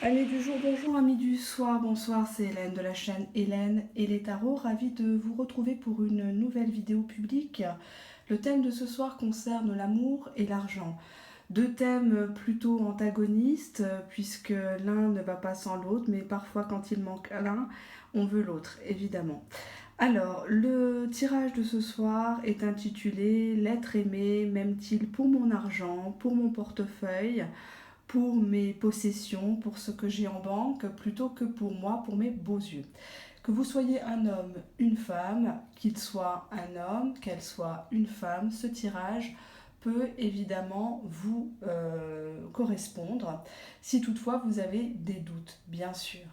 Amis du jour, bonjour, amis du soir, bonsoir, c'est Hélène de la chaîne Hélène et les tarots, ravie de vous retrouver pour une nouvelle vidéo publique. Le thème de ce soir concerne l'amour et l'argent. Deux thèmes plutôt antagonistes, puisque l'un ne va pas sans l'autre, mais parfois quand il manque l'un, on veut l'autre, évidemment. Alors, le tirage de ce soir est intitulé L'être aimé m'aime-t-il pour mon argent, pour mon portefeuille, pour mes possessions, pour ce que j'ai en banque, plutôt que pour moi, pour mes beaux yeux. Que vous soyez un homme, une femme, qu'il soit un homme, qu'elle soit une femme, ce tirage peut évidemment vous correspondre, si toutefois vous avez des doutes, bien sûr.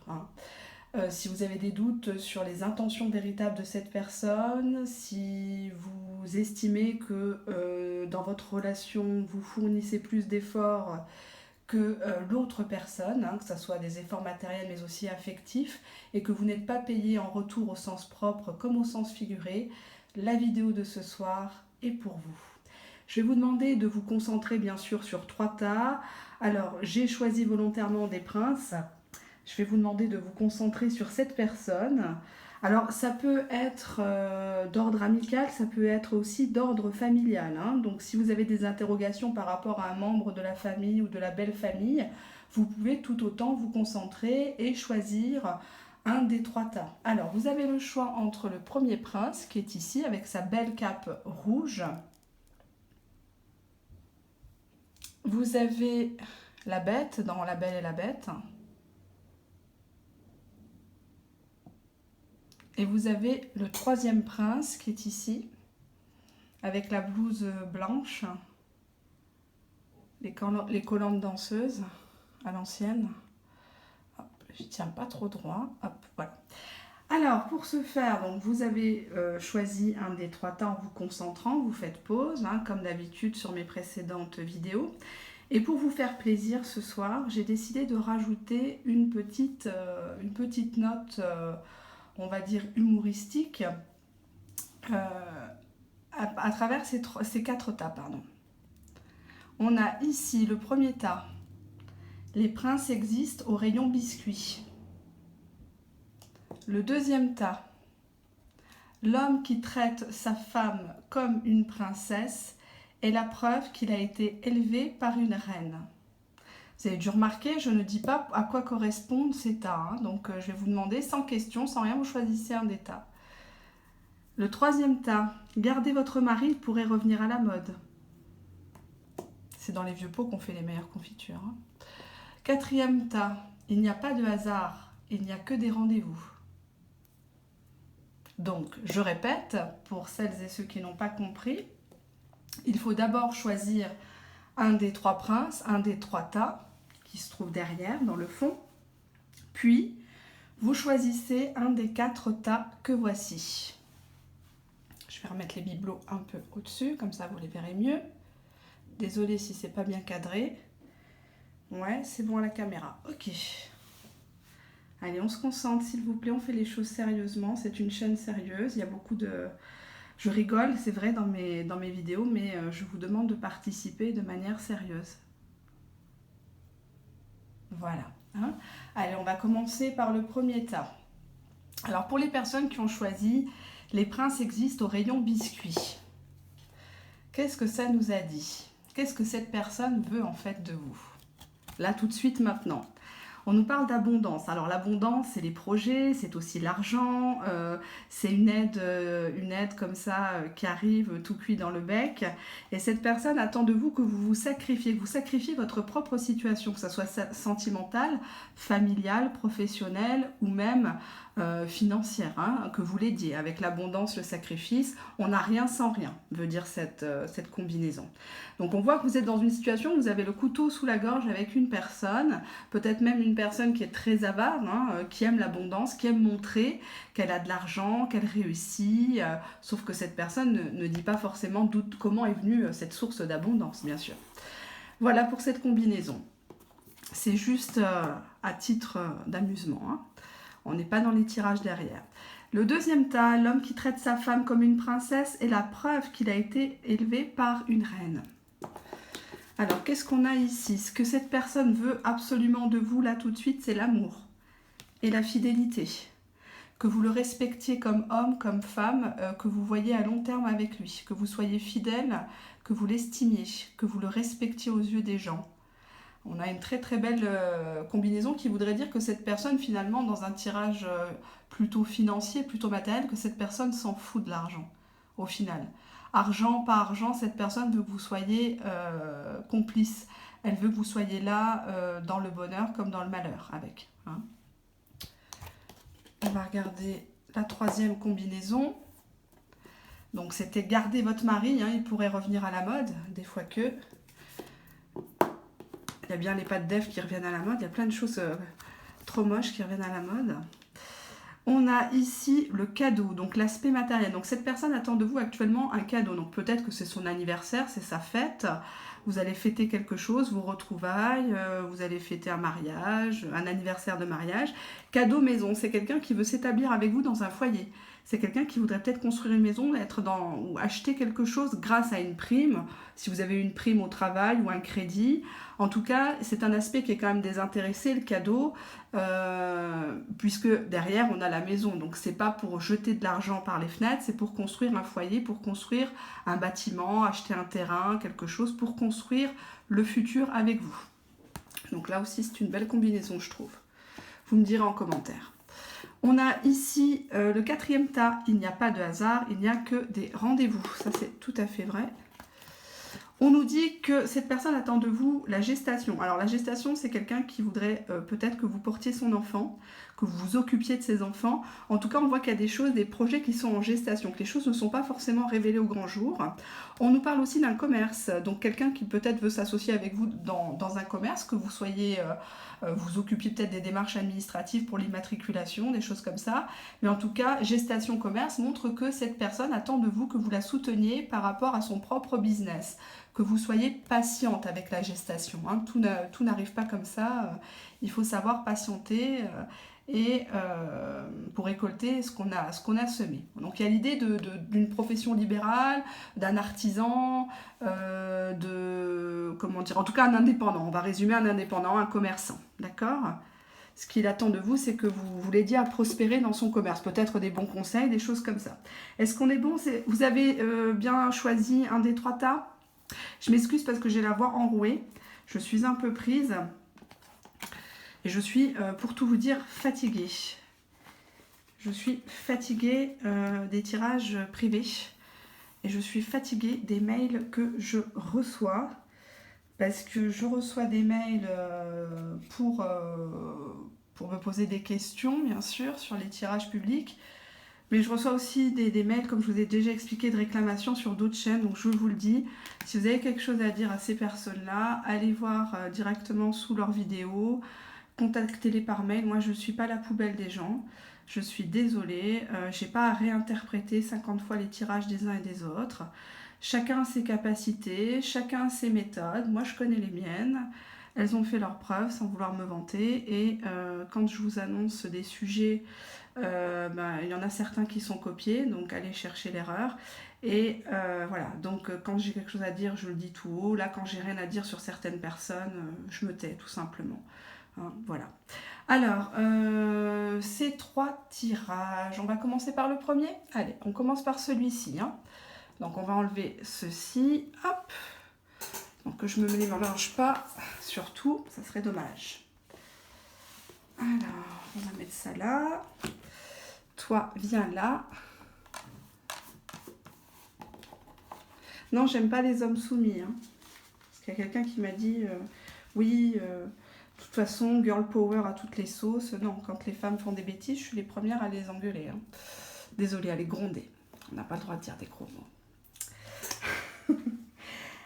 Si vous avez des doutes sur les intentions véritables de cette personne, si vous estimez que dans votre relation vous fournissez plus d'efforts que l'autre personne, que ce soit des efforts matériels mais aussi affectifs, et que vous n'êtes pas payé en retour au sens propre comme au sens figuré, la vidéo de ce soir est pour vous. Je vais vous demander de vous concentrer bien sûr sur 3 tas. Alors, j'ai choisi volontairement des princes. Je vais vous demander de vous concentrer sur cette personne. Alors, ça peut être d'ordre amical, ça peut être aussi d'ordre familial. Donc, si vous avez des interrogations par rapport à un membre de la famille ou de la belle famille, vous pouvez tout autant vous concentrer et choisir un des 3 tas. Alors, vous avez le choix entre le premier prince, qui est ici, avec sa belle cape rouge. Vous avez la bête dans La Belle et la Bête. Et vous avez le troisième prince qui est ici, avec la blouse blanche, les collantes danseuses à l'ancienne. Je ne tiens pas trop droit. Hop, voilà. Alors, pour ce faire, donc, vous avez choisi un des 3 tas en vous concentrant. Vous faites pause, comme d'habitude sur mes précédentes vidéos. Et pour vous faire plaisir ce soir, j'ai décidé de rajouter une petite note, on va dire humoristique, à travers ces 4 tas. On a ici le premier tas. Les princes existent au rayon biscuits. Le deuxième tas. L'homme qui traite sa femme comme une princesse est la preuve qu'il a été élevé par une reine. Vous avez dû remarquer, je ne dis pas à quoi correspondent ces tas. Donc je vais vous demander sans question, sans rien, vous choisissez un des tas. Le troisième tas. Gardez votre mari, il pourrait revenir à la mode. C'est dans les vieux pots qu'on fait les meilleures confitures. Quatrième tas. Il n'y a pas de hasard, il n'y a que des rendez-vous. Donc, je répète, pour celles et ceux qui n'ont pas compris, il faut d'abord choisir un des 3 princes, un des 3 tas, qui se trouve derrière, dans le fond. Puis, vous choisissez un des 4 tas que voici. Je vais remettre les bibelots un peu au-dessus, comme ça vous les verrez mieux. Désolée si c'est pas bien cadré. Ouais, c'est bon à la caméra. Ok. Allez, on se concentre s'il vous plaît, on fait les choses sérieusement. C'est une chaîne sérieuse, il y a beaucoup de... Je rigole, c'est vrai, dans mes vidéos, mais je vous demande de participer de manière sérieuse. Voilà. Allez, on va commencer par le premier tas. Alors, pour les personnes qui ont choisi « Les princes existent au rayon biscuits », qu'est-ce que ça nous a dit? Qu'est-ce que cette personne veut en fait de vous? Là, tout de suite, maintenant. On nous parle d'abondance. Alors l'abondance, c'est les projets, c'est aussi l'argent, c'est une aide comme ça qui arrive tout cuit dans le bec. Et cette personne attend de vous que vous sacrifiez votre propre situation, que ce soit sentimentale, familiale, professionnelle ou même financière, que vous l'aidiez. Avec l'abondance, le sacrifice, on n'a rien sans rien, veut dire cette combinaison. Donc on voit que vous êtes dans une situation où vous avez le couteau sous la gorge avec une personne, peut-être même une personne qui est très avare, qui aime l'abondance, qui aime montrer qu'elle a de l'argent, qu'elle réussit, sauf que cette personne ne dit pas forcément d'où, comment est venue cette source d'abondance, bien sûr. Voilà pour cette combinaison. C'est juste à titre d'amusement. On n'est pas dans les tirages derrière. Le deuxième tas, l'homme qui traite sa femme comme une princesse est la preuve qu'il a été élevé par une reine. Alors, qu'est-ce qu'on a ici? Ce que cette personne veut absolument de vous, là, tout de suite, c'est l'amour et la fidélité. Que vous le respectiez comme homme, comme femme, que vous voyez à long terme avec lui, que vous soyez fidèle, que vous l'estimiez, que vous le respectiez aux yeux des gens. On a une très très belle combinaison qui voudrait dire que cette personne, finalement, dans un tirage plutôt financier, plutôt matériel, que cette personne s'en fout de l'argent, au final. Argent par argent, cette personne veut que vous soyez complice. Elle veut que vous soyez là dans le bonheur comme dans le malheur avec. Hein. On va regarder la troisième combinaison. Donc c'était garder votre mari, hein, il pourrait revenir à la mode, des fois que... Il y a bien les pattes d'Ève qui reviennent à la mode, il y a plein de choses trop moches qui reviennent à la mode. On a ici le cadeau, donc l'aspect matériel. Donc cette personne attend de vous actuellement un cadeau. Donc peut-être que c'est son anniversaire, c'est sa fête. Vous allez fêter quelque chose, vos retrouvailles, vous allez fêter un mariage, un anniversaire de mariage. Cadeau maison, c'est quelqu'un qui veut s'établir avec vous dans un foyer. C'est quelqu'un qui voudrait peut-être construire une maison, ou acheter quelque chose grâce à une prime, si vous avez une prime au travail ou un crédit. En tout cas, c'est un aspect qui est quand même désintéressé, le cadeau, puisque derrière, on a la maison. Donc, c'est pas pour jeter de l'argent par les fenêtres, c'est pour construire un foyer, pour construire un bâtiment, acheter un terrain, quelque chose, pour construire le futur avec vous. Donc là aussi, c'est une belle combinaison, je trouve. Vous me direz en commentaire. On a ici le quatrième tas, il n'y a pas de hasard, il n'y a que des rendez-vous. Ça, c'est tout à fait vrai. On nous dit que cette personne attend de vous la gestation. Alors la gestation, c'est quelqu'un qui voudrait peut-être que vous portiez son enfant, que vous vous occupiez de ses enfants. En tout cas, on voit qu'il y a des choses, des projets qui sont en gestation, que les choses ne sont pas forcément révélées au grand jour. On nous parle aussi d'un commerce, donc quelqu'un qui peut-être veut s'associer avec vous dans un commerce, que vous soyez... vous occupiez peut-être des démarches administratives pour l'immatriculation, des choses comme ça. Mais en tout cas, gestation commerce montre que cette personne attend de vous que vous la souteniez par rapport à son propre business, que vous soyez patiente avec la gestation. Hein. Tout n'arrive pas comme ça. Il faut savoir patienter pour récolter ce qu'on a semé. Donc il y a l'idée d'une profession libérale, d'un artisan, en tout cas un indépendant. On va résumer un indépendant, un commerçant, d'accord ? Ce qu'il attend de vous, c'est que vous l'aidiez à prospérer dans son commerce. Peut-être des bons conseils, des choses comme ça. Est-ce qu'on est bon ? Vous avez bien choisi un des trois tas ? Je m'excuse parce que j'ai la voix enrouée. Je suis un peu prise. Et je suis, pour tout vous dire, fatiguée. Je suis fatiguée des tirages privés. Et je suis fatiguée des mails que je reçois. Parce que je reçois des mails pour me poser des questions, bien sûr, sur les tirages publics. Mais je reçois aussi des mails, comme je vous ai déjà expliqué, de réclamations sur d'autres chaînes. Donc je vous le dis, si vous avez quelque chose à dire à ces personnes-là, allez voir directement sous leurs vidéos. Contactez-les par mail. Moi, je ne suis pas la poubelle des gens. Je suis désolée. Je n'ai pas à réinterpréter 50 fois les tirages des uns et des autres. Chacun a ses capacités, chacun a ses méthodes. Moi, je connais les miennes. Elles ont fait leurs preuves sans vouloir me vanter. Et quand je vous annonce des sujets, il y en a certains qui sont copiés. Donc, allez chercher l'erreur. Et voilà. Donc, quand j'ai quelque chose à dire, je le dis tout haut. Là, quand j'ai rien à dire sur certaines personnes, je me tais, tout simplement. Hein, voilà. Alors, ces trois tirages, on va commencer par le premier. Allez, on commence par celui-ci. Hein. Donc, on va enlever ceci. Hop. Donc, que je me mélange pas. Surtout, ça serait dommage. Alors, on va mettre ça là. Toi, viens là. Non, j'aime pas les hommes soumis. Hein. Parce qu'il y a quelqu'un qui m'a dit, oui... De toute façon, girl power à toutes les sauces. Non, quand les femmes font des bêtises, je suis les premières à les engueuler. Hein. Désolée, à les gronder. On n'a pas le droit de dire des gros mots.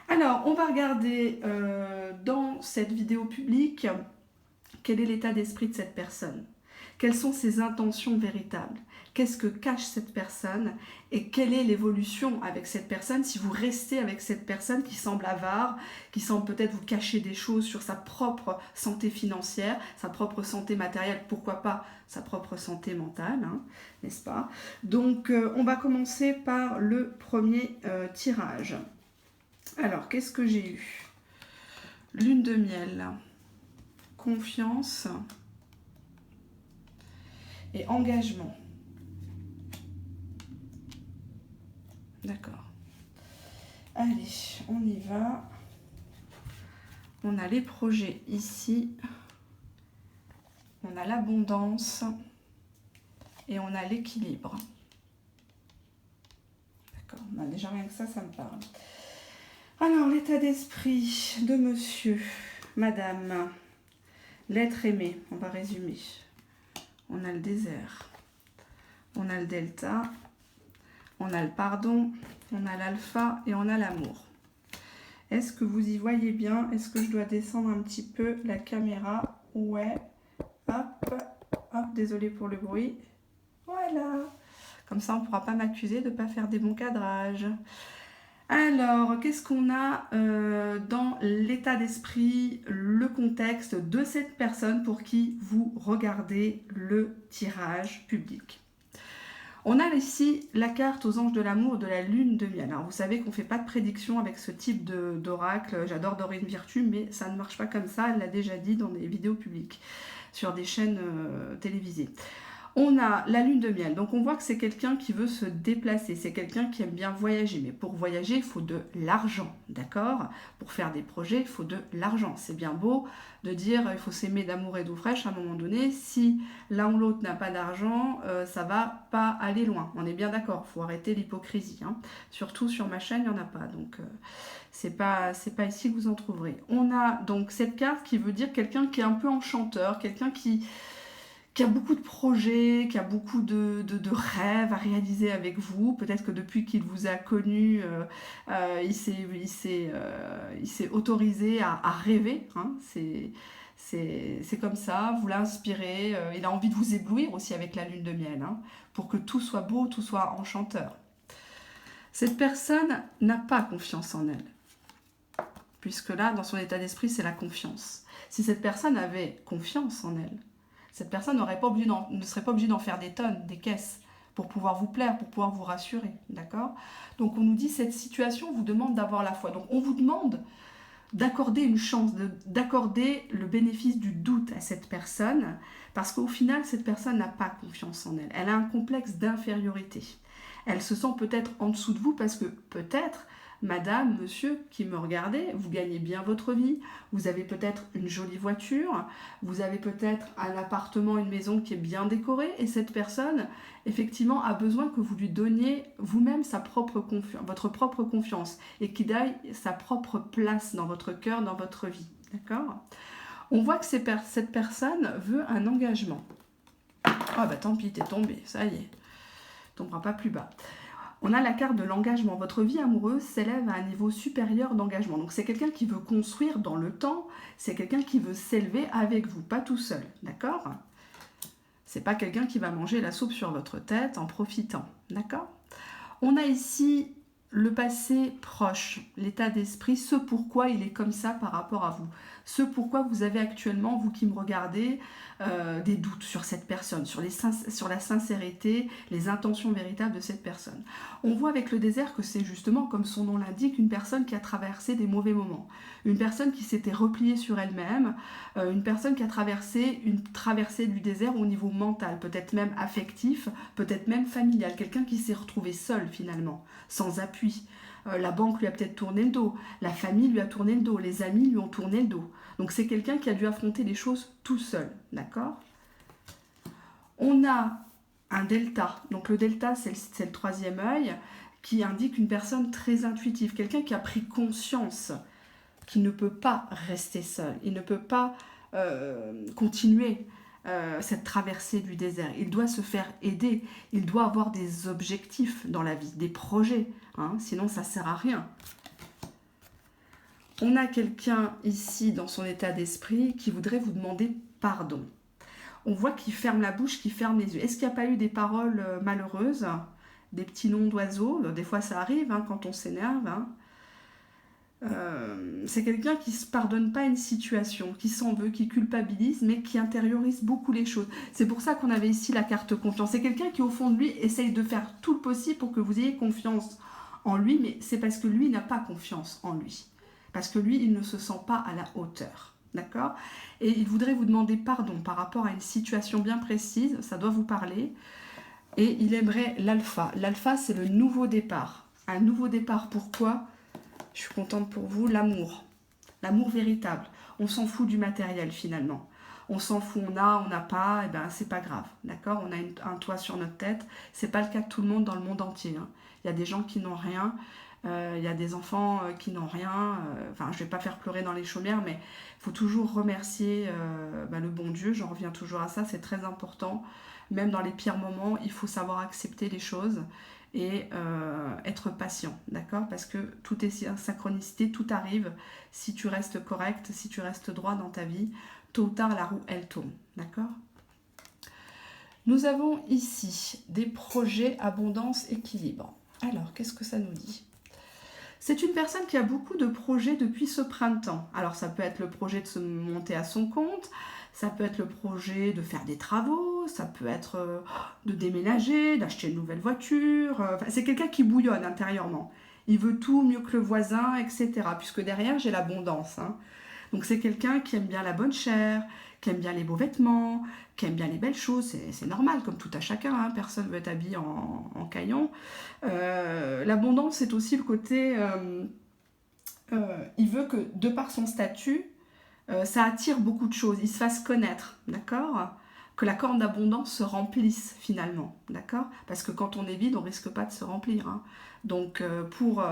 Alors, on va regarder dans cette vidéo publique quel est l'état d'esprit de cette personne. Quelles sont ses intentions véritables? Qu'est-ce que cache cette personne? Et quelle est l'évolution avec cette personne si vous restez avec cette personne qui semble avare, qui semble peut-être vous cacher des choses sur sa propre santé financière, sa propre santé matérielle, pourquoi pas sa propre santé mentale, hein, n'est-ce pas? Donc, on va commencer par le premier tirage. Alors, qu'est-ce que j'ai eu? Lune de miel, confiance et engagement. D'accord. Allez, on y va. On a les projets ici. On a l'abondance. Et on a l'équilibre. D'accord. Déjà rien que ça me parle. Alors, l'état d'esprit de monsieur, madame, l'être aimé, on va résumer. On a le désert. On a le delta. On a le pardon. On a l'alpha et on a l'amour. Est-ce que vous y voyez bien? Est-ce que je dois descendre un petit peu la caméra? Ouais. Hop, hop, désolé pour le bruit. Voilà. Comme ça, on ne pourra pas m'accuser de ne pas faire des bons cadrages. Alors, qu'est-ce qu'on a dans l'état d'esprit, le contexte de cette personne pour qui vous regardez le tirage public? On a ici la carte aux anges de l'amour de la lune de miel. Alors vous savez qu'on ne fait pas de prédiction avec ce type d'oracle. J'adore Dorine Virtue, mais ça ne marche pas comme ça. Elle l'a déjà dit dans des vidéos publiques, sur des chaînes télévisées. On a la lune de miel, donc on voit que c'est quelqu'un qui veut se déplacer, c'est quelqu'un qui aime bien voyager, mais pour voyager, il faut de l'argent, d'accord? Pour faire des projets, il faut de l'argent. C'est bien beau de dire il faut s'aimer d'amour et d'eau fraîche à un moment donné, si l'un ou l'autre n'a pas d'argent, ça va pas aller loin, on est bien d'accord, il faut arrêter l'hypocrisie, hein. Surtout sur ma chaîne, il n'y en a pas, donc c'est pas ici que vous en trouverez. On a donc cette carte qui veut dire quelqu'un qui est un peu enchanteur, quelqu'un qui a beaucoup de projets, qui a beaucoup de rêves à réaliser avec vous. Peut-être que depuis qu'il vous a connu, il s'est autorisé à rêver. Hein. C'est comme ça, vous l'inspirez. Il a envie de vous éblouir aussi avec la lune de miel, hein, pour que tout soit beau, tout soit enchanteur. Cette personne n'a pas confiance en elle. Puisque là, dans son état d'esprit, c'est la confiance. Si cette personne avait confiance en elle, cette personne ne serait pas obligée d'en faire des tonnes, des caisses, pour pouvoir vous plaire, pour pouvoir vous rassurer, d'accord? Donc on nous dit, cette situation vous demande d'avoir la foi. Donc on vous demande d'accorder une chance, d'accorder le bénéfice du doute à cette personne, parce qu'au final, cette personne n'a pas confiance en elle. Elle a un complexe d'infériorité. Elle se sent peut-être en dessous de vous, parce que peut-être, madame, monsieur, qui me regardez, vous gagnez bien votre vie, vous avez peut-être une jolie voiture, vous avez peut-être un appartement, une maison qui est bien décorée, et cette personne, effectivement, a besoin que vous lui donniez vous-même votre propre confiance, et qu'il ait sa propre place dans votre cœur, dans votre vie, d'accord? On voit que cette personne veut un engagement. Ah bah tant pis, t'es tombé, ça y est, tombera pas plus bas. On a la carte de l'engagement. Votre vie amoureuse s'élève à un niveau supérieur d'engagement. Donc c'est quelqu'un qui veut construire dans le temps, c'est quelqu'un qui veut s'élever avec vous, pas tout seul, d'accord? C'est pas quelqu'un qui va manger la soupe sur votre tête en profitant, d'accord? On a ici le passé proche, l'état d'esprit, ce pourquoi il est comme ça par rapport à vous. Ce pourquoi vous avez actuellement, vous qui me regardez, des doutes sur cette personne, sur la sincérité, les intentions véritables de cette personne. On voit avec le désert que c'est justement, comme son nom l'indique, une personne qui a traversé des mauvais moments. Une personne qui s'était repliée sur elle-même, une personne qui a traversé une traversée du désert au niveau mental, peut-être même affectif, peut-être même familial. Quelqu'un qui s'est retrouvé seul finalement, sans appui. La banque lui a peut-être tourné le dos, la famille lui a tourné le dos, les amis lui ont tourné le dos. Donc c'est quelqu'un qui a dû affronter les choses tout seul, d'accord? On a un delta, donc le delta c'est le troisième œil, qui indique une personne très intuitive, quelqu'un qui a pris conscience qu'il ne peut pas rester seul, il ne peut pas continuer cette traversée du désert. Il doit se faire aider, il doit avoir des objectifs dans la vie, des projets, hein, sinon ça ne sert à rien. On a quelqu'un ici dans son état d'esprit qui voudrait vous demander pardon. On voit qu'il ferme la bouche, qu'il ferme les yeux. Est-ce qu'il n'y a pas eu des paroles malheureuses, des petits noms d'oiseaux? Des fois ça arrive hein, quand on s'énerve. Hein. C'est quelqu'un qui ne se pardonne pas une situation, qui s'en veut, qui culpabilise, mais qui intériorise beaucoup les choses. C'est pour ça qu'on avait ici la carte confiance. C'est quelqu'un qui, au fond de lui, essaye de faire tout le possible pour que vous ayez confiance en lui, mais c'est parce que lui n'a pas confiance en lui. parce que lui, il ne se sent pas à la hauteur. D'accord? Et il voudrait vous demander pardon par rapport à une situation bien précise, ça doit vous parler. Et il aimerait l'alpha. L'alpha, c'est le nouveau départ. Un nouveau départ, pourquoi? Je suis contente pour vous, l'amour. L'amour véritable. On s'en fout du matériel finalement. On s'en fout, on n'a pas, et ben c'est pas grave. D'accord? On a un toit sur notre tête. C'est pas le cas de tout le monde dans le monde entier. Hein. Il y a des gens qui n'ont rien. Il y a des enfants qui n'ont rien. Enfin, je vais pas faire pleurer dans les chaumières, mais il faut toujours remercier le bon Dieu. J'en reviens toujours à ça, c'est très important. Même dans les pires moments, il faut savoir accepter les choses et être patient, d'accord? Parce que tout est synchronicité, tout arrive. Si tu restes correct, si tu restes droit dans ta vie, tôt ou tard, la roue, elle tourne, d'accord? Nous avons ici des projets, abondance, équilibre. Alors, qu'est-ce que ça nous dit? C'est une personne qui a beaucoup de projets depuis ce printemps. Alors, ça peut être le projet de se monter à son compte, ça peut être le projet de faire des travaux, ça peut être de déménager, d'acheter une nouvelle voiture. C'est quelqu'un qui bouillonne intérieurement. Il veut tout mieux que le voisin, etc. Puisque derrière, j'ai l'abondance. Hein. Donc, c'est quelqu'un qui aime bien la bonne chair, qui aime bien les beaux vêtements, qui aime bien les belles choses. C'est normal, comme tout à chacun. Hein. Personne ne veut être habillé en caillon. L'abondance, c'est aussi le côté... il veut que, de par son statut, ça attire beaucoup de choses, il se fasse connaître, d'accord? Que la corne d'abondance se remplisse finalement, d'accord? Parce que quand on est vide, on risque pas de se remplir. Hein. Donc pour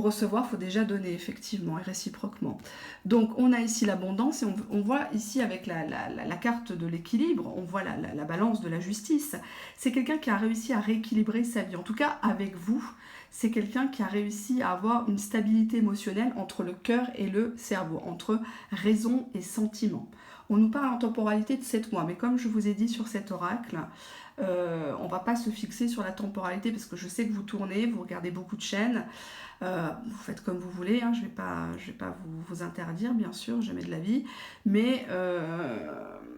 recevoir, il faut déjà donner effectivement et réciproquement. Donc on a ici l'abondance et on voit ici avec la carte de l'équilibre, on voit la balance de la justice. C'est quelqu'un qui a réussi à rééquilibrer sa vie, en tout cas avec vous. C'est quelqu'un qui a réussi à avoir une stabilité émotionnelle entre le cœur et le cerveau, entre raison et sentiment. On nous parle en temporalité de 7 mois, mais comme je vous ai dit sur cet oracle, on ne va pas se fixer sur la temporalité parce que je sais que vous tournez, vous regardez beaucoup de chaînes, vous faites comme vous voulez, hein, je vais pas vous interdire, bien sûr, jamais de la vie, mais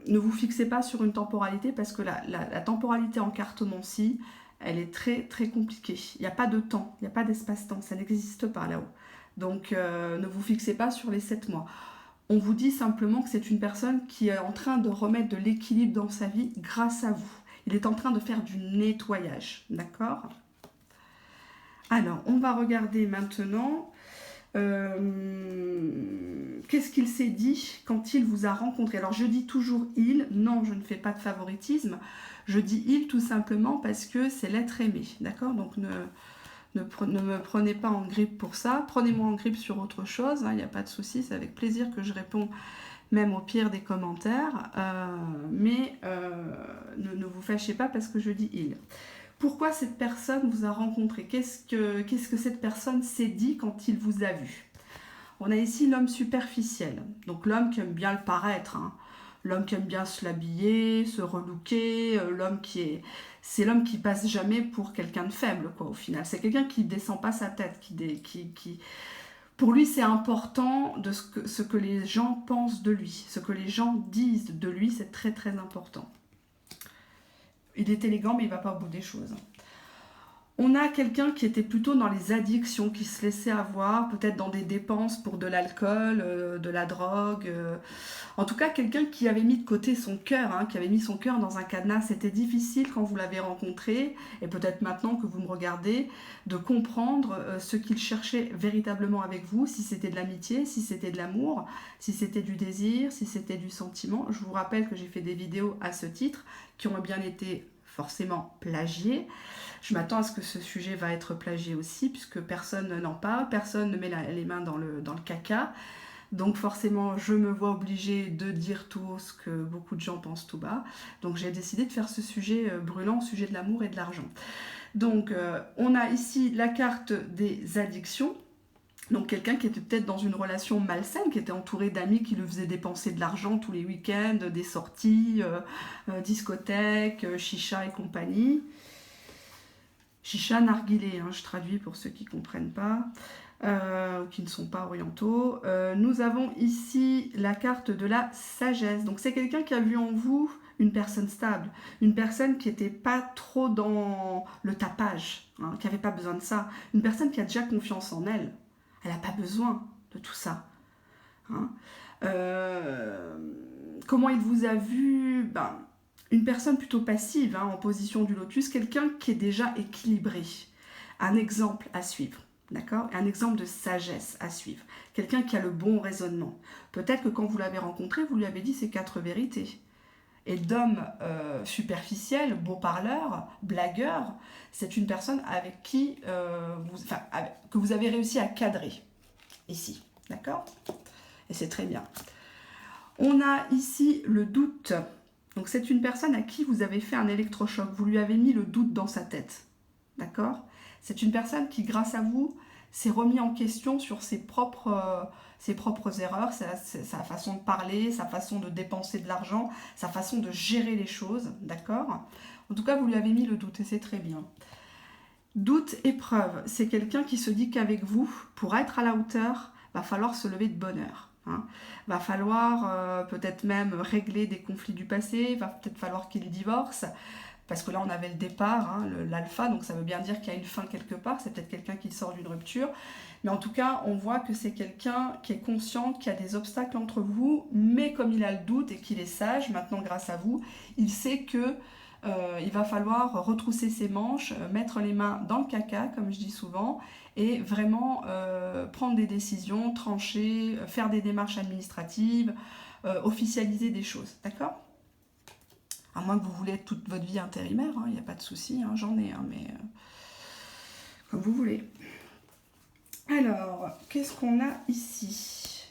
ne vous fixez pas sur une temporalité parce que la temporalité en cartomancie, elle est très très compliquée. Il n'y a pas de temps, il n'y a pas d'espace-temps, ça n'existe pas là-haut. Donc ne vous fixez pas sur les 7 mois. On vous dit simplement que c'est une personne qui est en train de remettre de l'équilibre dans sa vie grâce à vous. Il est en train de faire du nettoyage, d'accord? Alors, on va regarder maintenant qu'est-ce qu'il s'est dit quand il vous a rencontré. Alors, je dis toujours « il », non, je ne fais pas de favoritisme. Je dis « il » tout simplement parce que c'est l'être aimé, d'accord? Donc, ne me prenez pas en grippe pour ça. Prenez-moi en grippe sur autre chose, il n'y a pas de souci. C'est avec plaisir que je réponds même au pire des commentaires. Mais ne vous fâchez pas parce que je dis « il ». Pourquoi cette personne vous a rencontré? Qu'est-ce que cette personne s'est dit quand il vous a vu? On a ici l'homme superficiel. Donc l'homme qui aime bien le paraître. Hein. L'homme qui aime bien se l'habiller, se relooker. C'est l'homme qui passe jamais pour quelqu'un de faible, quoi, au final. C'est quelqu'un qui descend pas sa tête. Pour lui, c'est important de ce que les gens pensent de lui. Ce que les gens disent de lui, c'est très très important. Il est élégant, mais il ne va pas au bout des choses. On a quelqu'un qui était plutôt dans les addictions, qui se laissait avoir, peut-être dans des dépenses pour de l'alcool, de la drogue. En tout cas, quelqu'un qui avait mis de côté son cœur, hein, qui avait mis son cœur dans un cadenas. C'était difficile quand vous l'avez rencontré, et peut-être maintenant que vous me regardez, de comprendre ce qu'il cherchait véritablement avec vous, si c'était de l'amitié, si c'était de l'amour, si c'était du désir, si c'était du sentiment. Je vous rappelle que j'ai fait des vidéos à ce titre, qui ont bien été forcément plagiées. Je m'attends à ce que ce sujet va être plagié aussi, puisque personne n'en parle, personne ne met les mains dans le caca. Donc forcément, je me vois obligée de dire tout haut ce que beaucoup de gens pensent tout bas. Donc j'ai décidé de faire ce sujet brûlant, au sujet de l'amour et de l'argent. Donc on a ici la carte des addictions. Donc quelqu'un qui était peut-être dans une relation malsaine, qui était entouré d'amis qui lui faisaient dépenser de l'argent tous les week-ends, des sorties, discothèques, chicha et compagnie. Chicha, narguilé, hein, je traduis pour ceux qui ne comprennent pas, ou qui ne sont pas orientaux. Nous avons ici la carte de la sagesse. Donc c'est quelqu'un qui a vu en vous une personne stable, une personne qui n'était pas trop dans le tapage, hein, qui n'avait pas besoin de ça, une personne qui a déjà confiance en elle. Elle n'a pas besoin. de tout ça, hein. Comment il vous a vu? Ben, une personne plutôt passive, hein, en position du lotus, quelqu'un qui est déjà équilibré. Un exemple à suivre, d'accord? Un exemple de sagesse à suivre. Quelqu'un qui a le bon raisonnement. Peut-être que quand vous l'avez rencontré, vous lui avez dit ces 4 vérités. Et d'homme superficiel, beau parleur, blagueur, c'est une personne avec qui que vous avez réussi à cadrer ici, d'accord? Et c'est très bien. On a ici le doute. Donc c'est une personne à qui vous avez fait un électrochoc, vous lui avez mis le doute dans sa tête, d'accord? C'est une personne qui, grâce à vous, s'est remis en question sur ses propres erreurs, sa façon de parler, sa façon de dépenser de l'argent, sa façon de gérer les choses, d'accord? En tout cas, vous lui avez mis le doute et c'est très bien. Doute, épreuve, c'est quelqu'un qui se dit qu'avec vous, pour être à la hauteur, va falloir se lever de bonne heure. Hein. Va falloir peut-être même régler des conflits du passé, va peut-être falloir qu'il divorce, parce que là on avait le départ, hein, l'alpha, donc ça veut bien dire qu'il y a une fin quelque part, c'est peut-être quelqu'un qui sort d'une rupture, mais en tout cas on voit que c'est quelqu'un qui est conscient qu'il y a des obstacles entre vous, mais comme il a le doute et qu'il est sage, maintenant grâce à vous, il sait que il va falloir retrousser ses manches, mettre les mains dans le caca, comme je dis souvent, et vraiment prendre des décisions, trancher, faire des démarches administratives, officialiser des choses, d'accord? À moins que vous voulez être toute votre vie intérimaire, il n'y a pas de souci, hein, j'en ai, mais comme vous voulez. Alors, qu'est-ce qu'on a ici?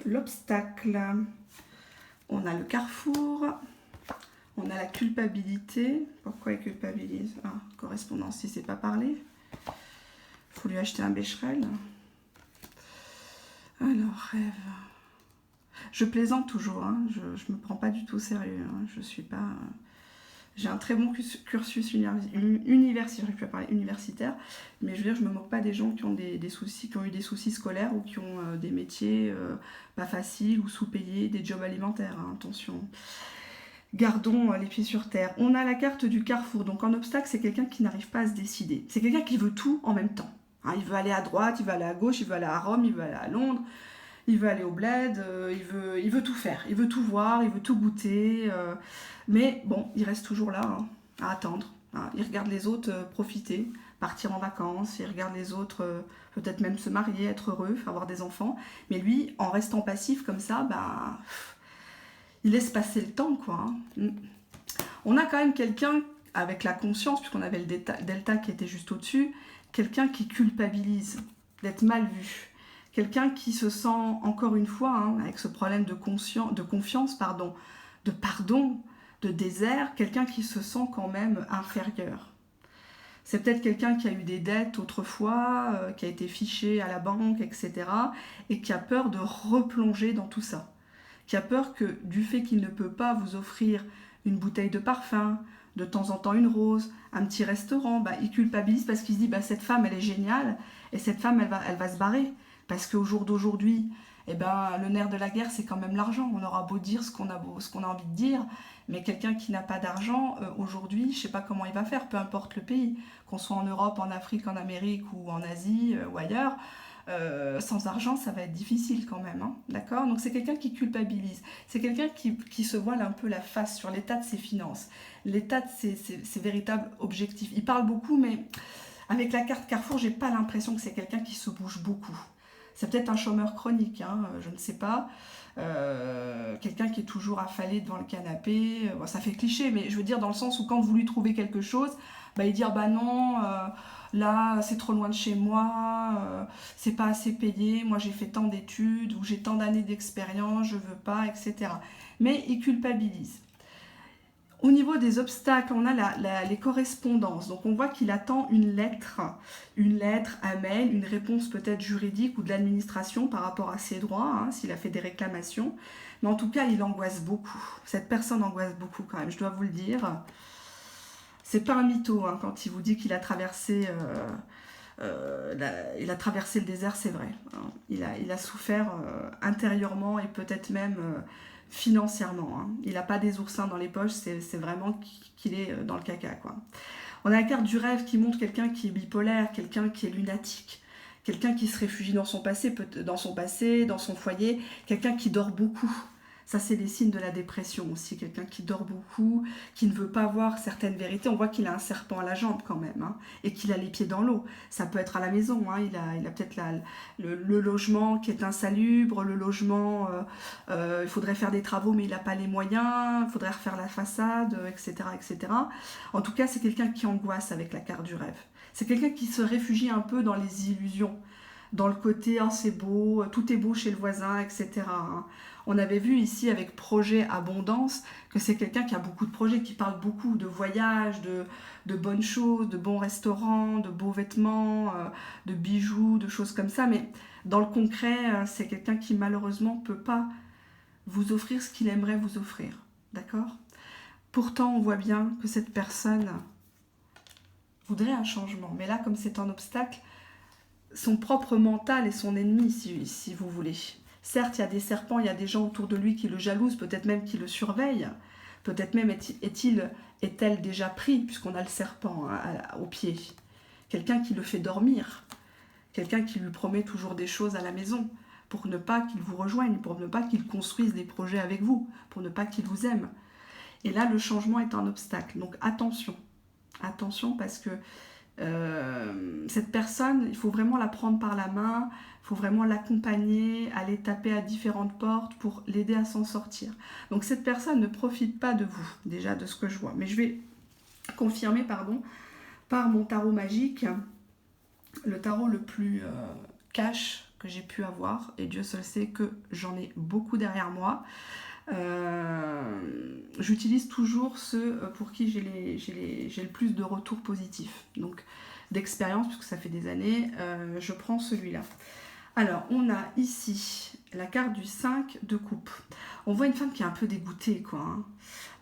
L'obstacle. On a le carrefour. On a la culpabilité. Pourquoi il culpabilise? Ah, correspondance, il ne sait pas parler. Il faut lui acheter un bécherel. Alors, rêve. Je plaisante toujours, hein. Je ne me prends pas du tout au sérieux. Hein. Je suis pas... J'ai un très bon cursus universitaire, je ne vais pas parler universitaire, mais je veux dire, je ne me moque pas des gens qui ont des soucis, qui ont eu des soucis scolaires ou qui ont des métiers pas faciles ou sous-payés, des jobs alimentaires, hein, attention. Gardons les pieds sur terre. On a la carte du carrefour, donc en obstacle, c'est quelqu'un qui n'arrive pas à se décider. C'est quelqu'un qui veut tout en même temps. Hein, il veut aller à droite, il veut aller à gauche, il veut aller à Rome, il veut aller à Londres, il veut aller au bled, il veut tout faire, il veut tout voir, il veut tout goûter, mais bon, il reste toujours là, hein, à attendre. Hein. Il regarde les autres profiter, partir en vacances, il regarde les autres peut-être même se marier, être heureux, avoir des enfants, mais lui, en restant passif comme ça, bah, il laisse passer le temps, quoi. Hein. On a quand même quelqu'un avec la conscience, puisqu'on avait le delta qui était juste au-dessus, quelqu'un qui culpabilise d'être mal vu. Quelqu'un qui se sent, encore une fois, hein, avec ce problème de confiance, de pardon, de désert, quelqu'un qui se sent quand même inférieur. C'est peut-être quelqu'un qui a eu des dettes autrefois, qui a été fiché à la banque, etc. et qui a peur de replonger dans tout ça. Qui a peur que, du fait qu'il ne peut pas vous offrir une bouteille de parfum, de temps en temps une rose, un petit restaurant, bah, il culpabilise parce qu'il se dit bah, cette femme elle est géniale et cette femme elle va se barrer. Parce qu'au jour d'aujourd'hui, eh ben, le nerf de la guerre, c'est quand même l'argent. On aura beau dire ce qu'on a envie de dire, mais quelqu'un qui n'a pas d'argent, aujourd'hui, je ne sais pas comment il va faire, peu importe le pays, qu'on soit en Europe, en Afrique, en Amérique ou en Asie ou ailleurs, sans argent, ça va être difficile quand même. Hein, d'accord? Donc c'est quelqu'un qui culpabilise. C'est quelqu'un qui se voile un peu la face sur l'état de ses finances, l'état de ses véritables objectifs. Il parle beaucoup, mais avec la carte Carrefour, j'ai pas l'impression que c'est quelqu'un qui se bouge beaucoup. C'est peut-être un chômeur chronique, hein, je ne sais pas. Quelqu'un qui est toujours affalé devant le canapé. Bon, ça fait cliché, mais je veux dire dans le sens où quand vous lui trouvez quelque chose, bah, il dit bah non, là c'est trop loin de chez moi, c'est pas assez payé, moi j'ai fait tant d'études ou j'ai tant d'années d'expérience, je veux pas, etc. Mais il culpabilise. Au niveau des obstacles, on a les correspondances. Donc on voit qu'il attend une lettre, un mail, une réponse peut-être juridique ou de l'administration par rapport à ses droits, hein, s'il a fait des réclamations. Mais en tout cas, il angoisse beaucoup. Cette personne angoisse beaucoup quand même, je dois vous le dire. C'est pas un mytho, hein, quand il vous dit qu'il a traversé... il a traversé le désert, c'est vrai. Hein. Il a souffert intérieurement et peut-être même... financièrement. Hein. Il n'a pas des oursins dans les poches, c'est vraiment qu'il est dans le caca, quoi. On a la carte du rêve qui montre quelqu'un qui est bipolaire, quelqu'un qui est lunatique, quelqu'un qui se réfugie dans son passé, dans son foyer, quelqu'un qui dort beaucoup. Ça, c'est les signes de la dépression aussi. Quelqu'un qui dort beaucoup, qui ne veut pas voir certaines vérités. On voit qu'il a un serpent à la jambe quand même, hein, et qu'il a les pieds dans l'eau. Ça peut être à la maison. Hein, il a peut-être le logement qui est insalubre, le logement, il faudrait faire des travaux, mais il n'a pas les moyens, il faudrait refaire la façade, etc., etc. En tout cas, c'est quelqu'un qui angoisse avec la carte du rêve. C'est quelqu'un qui se réfugie un peu dans les illusions, dans le côté oh, c'est beau, tout est beau chez le voisin, etc. Hein. On avait vu ici avec Projet Abondance que c'est quelqu'un qui a beaucoup de projets, qui parle beaucoup de voyages, de bonnes choses, de bons restaurants, de beaux vêtements, de bijoux, de choses comme ça. Mais dans le concret, c'est quelqu'un qui malheureusement ne peut pas vous offrir ce qu'il aimerait vous offrir. D'accord ? Pourtant, on voit bien que cette personne voudrait un changement. Mais là, comme c'est un obstacle, son propre mental est son ennemi, si vous voulez. Certes, il y a des serpents, il y a des gens autour de lui qui le jalousent, peut-être même qui le surveillent. Peut-être même est-elle déjà pris, puisqu'on a le serpent au pied. Quelqu'un qui le fait dormir. Quelqu'un qui lui promet toujours des choses à la maison, pour ne pas qu'il vous rejoigne, pour ne pas qu'il construise des projets avec vous, pour ne pas qu'il vous aime. Et là, le changement est un obstacle. Donc attention. Attention parce que cette personne, il faut vraiment la prendre par la main, il faut vraiment l'accompagner, aller taper à différentes portes pour l'aider à s'en sortir. Donc cette personne ne profite pas de vous, déjà de ce que je vois. Mais je vais confirmer, par mon tarot magique, le tarot le plus cash que j'ai pu avoir, et Dieu seul sait que j'en ai beaucoup derrière moi. J'utilise toujours ceux pour qui j'ai le plus de retours positifs, donc d'expérience, puisque ça fait des années, je prends celui-là. Alors, on a ici la carte du 5 de coupe. On voit une femme qui est un peu dégoûtée, quoi. Hein.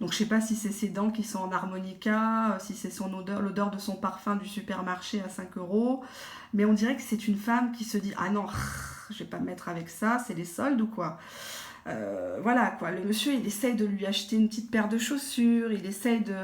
Donc, je sais pas si c'est ses dents qui sont en harmonica, si c'est son odeur, l'odeur de son parfum du supermarché à 5 €, mais on dirait que c'est une femme qui se dit « Ah non, je vais pas me mettre avec ça, c'est les soldes ou quoi ?» Voilà quoi, le monsieur il essaye de lui acheter une petite paire de chaussures, il essaye de,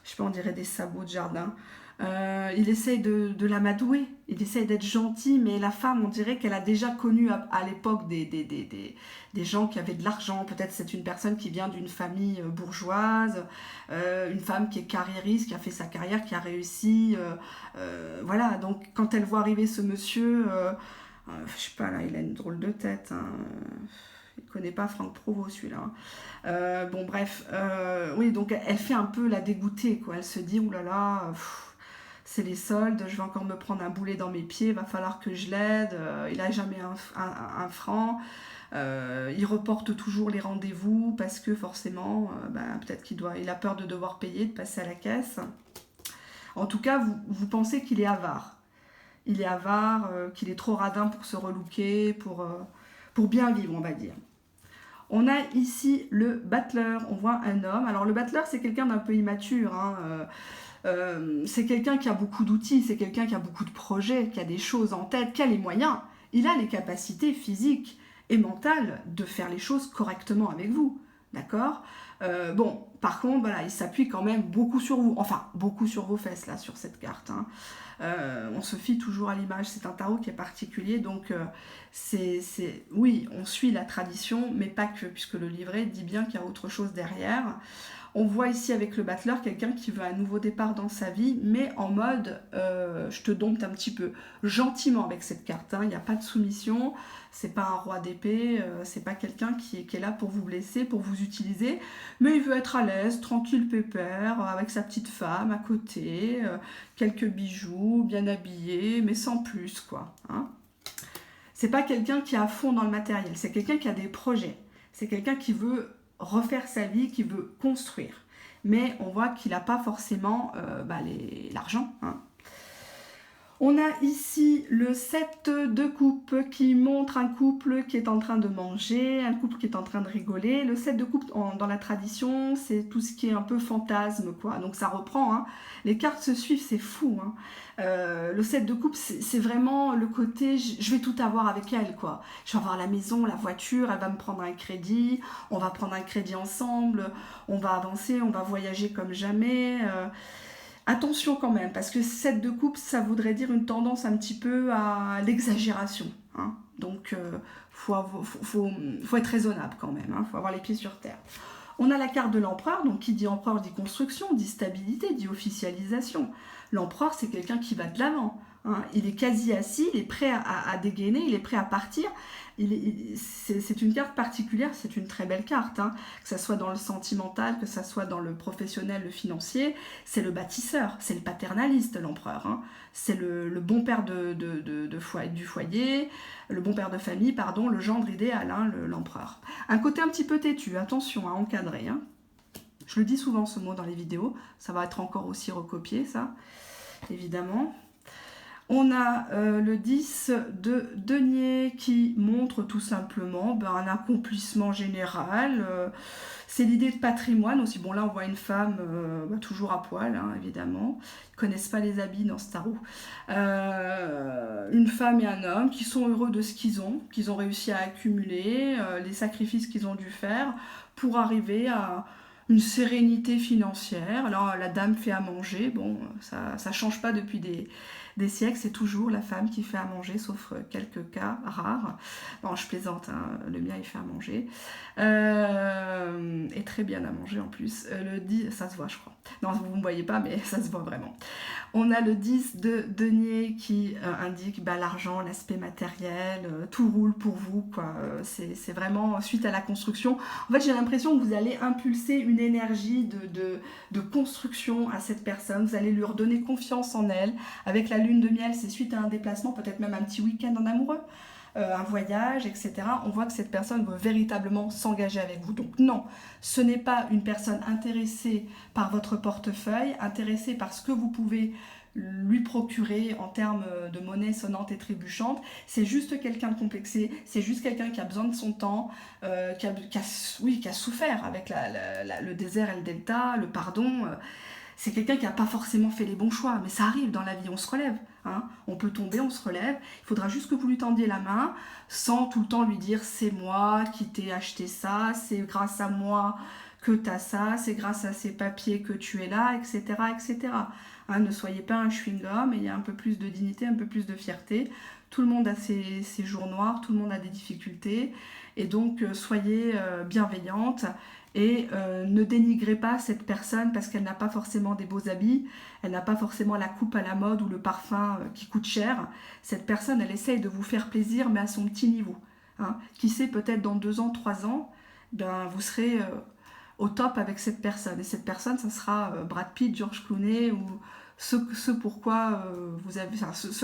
je sais pas, on dirait des sabots de jardin, il essaye de l'amadouer, il essaye d'être gentil, mais la femme on dirait qu'elle a déjà connu à l'époque des gens qui avaient de l'argent, peut-être c'est une personne qui vient d'une famille bourgeoise, une femme qui est carriériste, qui a fait sa carrière, qui a réussi, voilà, donc quand elle voit arriver ce monsieur, je sais pas là, il a une drôle de tête, hein. Il ne connaît pas Franck Provost celui-là. Bon bref, oui, donc elle fait un peu la dégoûtée, quoi. Elle se dit, oulala, c'est les soldes, je vais encore me prendre un boulet dans mes pieds, va falloir que je l'aide, il n'a jamais un franc, il reporte toujours les rendez-vous parce que forcément, peut-être il a peur de devoir payer, de passer à la caisse. En tout cas, vous pensez qu'il est avare. Il est avare, qu'il est trop radin pour se relooker, pour bien vivre, on va dire. On a ici le battleur, on voit un homme. Alors le battleur, c'est quelqu'un d'un peu immature, hein. C'est quelqu'un qui a beaucoup d'outils, c'est quelqu'un qui a beaucoup de projets, qui a des choses en tête, qui a les moyens. Il a les capacités physiques et mentales de faire les choses correctement avec vous, d'accord ? Bon, par contre, voilà, il s'appuie quand même beaucoup sur vous, enfin, beaucoup sur vos fesses, là, sur cette carte, hein. On se fie toujours à l'image, c'est un tarot qui est particulier, donc oui, on suit la tradition, mais pas que, puisque le livret dit bien qu'il y a autre chose derrière. On voit ici avec le battleur quelqu'un qui veut un nouveau départ dans sa vie, mais en mode je te dompte un petit peu, gentiment avec cette carte, hein. Il n'y a pas de soumission, c'est pas un roi d'épée, c'est pas quelqu'un qui est là pour vous blesser, pour vous utiliser, mais il veut être à l'aise, tranquille, pépère, avec sa petite femme à côté, quelques bijoux, bien habillé, mais sans plus, quoi, hein. C'est pas quelqu'un qui est à fond dans le matériel, c'est quelqu'un qui a des projets, c'est quelqu'un qui veut refaire sa vie, qui veut construire. Mais on voit qu'il n'a pas forcément l'argent, hein. On a ici le 7 de coupe qui montre un couple qui est en train de manger, un couple qui est en train de rigoler. Le 7 de coupe, dans la tradition, c'est tout ce qui est un peu fantasme, quoi. Donc ça reprend, hein. Les cartes se suivent, c'est fou, hein. Le 7 de coupe, c'est vraiment le côté, je vais tout avoir avec elle, quoi. Je vais avoir la maison, la voiture, elle va me prendre un crédit, on va prendre un crédit ensemble, on va avancer, on va voyager comme jamais. Attention quand même, parce que 7 de coupe, ça voudrait dire une tendance un petit peu à l'exagération. Hein. Donc, faut être raisonnable quand même, hein. Faut avoir les pieds sur terre. On a la carte de l'empereur, donc qui dit empereur dit construction, dit stabilité, dit officialisation. L'empereur, c'est quelqu'un qui va de l'avant. Hein. Il est quasi assis, il est prêt à dégainer, il est prêt à partir. C'est une carte particulière, c'est une très belle carte, hein. Que ce soit dans le sentimental, que ce soit dans le professionnel, le financier. C'est le bâtisseur, c'est le paternaliste, l'empereur. Hein. C'est le bon père du foyer, le bon père de famille, pardon, le gendre idéal, hein, l'empereur. Un côté un petit peu têtu, attention à encadrer. Hein. Je le dis souvent ce mot dans les vidéos, ça va être encore aussi recopié, ça, évidemment. On a le 10 de denier qui montre tout simplement un accomplissement général. C'est l'idée de patrimoine aussi. Bon, là, on voit une femme toujours à poil, hein, évidemment. Ils ne connaissent pas les habits dans ce tarot. Une femme et un homme qui sont heureux de ce qu'ils ont réussi à accumuler, les sacrifices qu'ils ont dû faire pour arriver à une sérénité financière. Alors, la dame fait à manger. Bon, ça ne change pas depuis des siècles, c'est toujours la femme qui fait à manger, sauf quelques cas rares. Bon, je plaisante, hein, le mien il fait à manger. Et très bien à manger en plus. Le 10, ça se voit je crois. Non, vous ne me voyez pas, mais ça se voit vraiment. On a le 10 de denier qui indique l'argent, l'aspect matériel, tout roule pour vous, quoi. C'est vraiment suite à la construction. En fait, j'ai l'impression que vous allez impulser une énergie de construction à cette personne. Vous allez lui redonner confiance en elle. Avec la lune de miel, c'est suite à un déplacement, peut-être même un petit week-end en amoureux, un voyage, etc. On voit que cette personne veut véritablement s'engager avec vous. Donc non, ce n'est pas une personne intéressée par votre portefeuille, intéressée par ce que vous pouvez lui procurer en termes de monnaie sonnante et trébuchante. C'est juste quelqu'un de complexé, c'est juste quelqu'un qui a besoin de son temps, qui a souffert avec le désert et le delta, le pardon. C'est quelqu'un qui n'a pas forcément fait les bons choix, mais ça arrive dans la vie, on se relève. Hein. On peut tomber, on se relève. Il faudra juste que vous lui tendiez la main, sans tout le temps lui dire « c'est moi qui t'ai acheté ça, c'est grâce à moi que tu as ça, c'est grâce à ces papiers que tu es là, etc. etc. » Hein, ne soyez pas un chewing-gum, ayez un peu plus de dignité, un peu plus de fierté. Tout le monde a ses jours noirs, tout le monde a des difficultés. Et donc, soyez bienveillante. Et ne dénigrez pas cette personne parce qu'elle n'a pas forcément des beaux habits, elle n'a pas forcément la coupe à la mode ou le parfum qui coûte cher. Cette personne, elle essaye de vous faire plaisir, mais à son petit niveau. Hein. Qui sait, peut-être dans 2 ans, 3 ans, vous serez au top avec cette personne. Et cette personne, ça sera Brad Pitt, George Clooney ou ce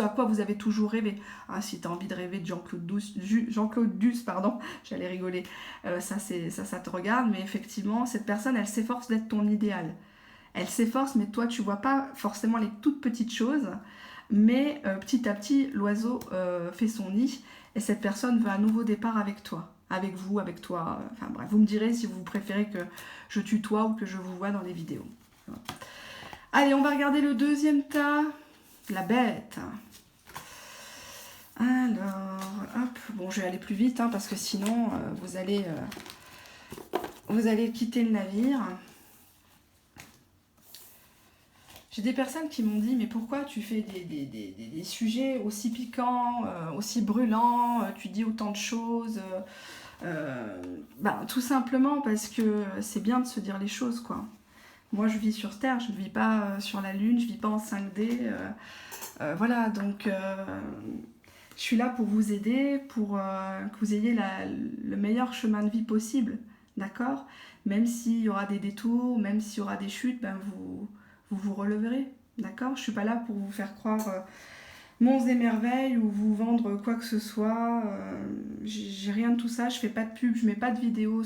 à quoi vous avez toujours rêvé. Hein, si tu as envie de rêver de Jean-Claude Duss, pardon, j'allais rigoler, ça te regarde, mais effectivement, cette personne, elle s'efforce d'être ton idéal. Elle s'efforce, mais toi, tu vois pas forcément les toutes petites choses, mais petit à petit, l'oiseau fait son nid, et cette personne veut un nouveau départ avec toi. Avec vous, avec toi, enfin bref, vous me direz si vous préférez que je tutoie ou que je vous vois dans les vidéos. Voilà. Allez, on va regarder le deuxième tas, la bête. Alors, hop, bon, je vais aller plus vite, hein, parce que sinon, vous allez quitter le navire. J'ai des personnes qui m'ont dit, mais pourquoi tu fais des sujets aussi piquants, aussi brûlants, tu dis autant de choses tout simplement parce que c'est bien de se dire les choses, quoi. Moi, je vis sur Terre, je ne vis pas sur la Lune, je ne vis pas en 5D. Voilà, donc je suis là pour vous aider, pour que vous ayez le meilleur chemin de vie possible, d'accord? Même s'il y aura des détours, même s'il y aura des chutes, vous releverez, d'accord? Je ne suis pas là pour vous faire croire monts et merveilles ou vous vendre quoi que ce soit. J'ai rien de tout ça, je fais pas de pub, je mets pas de vidéos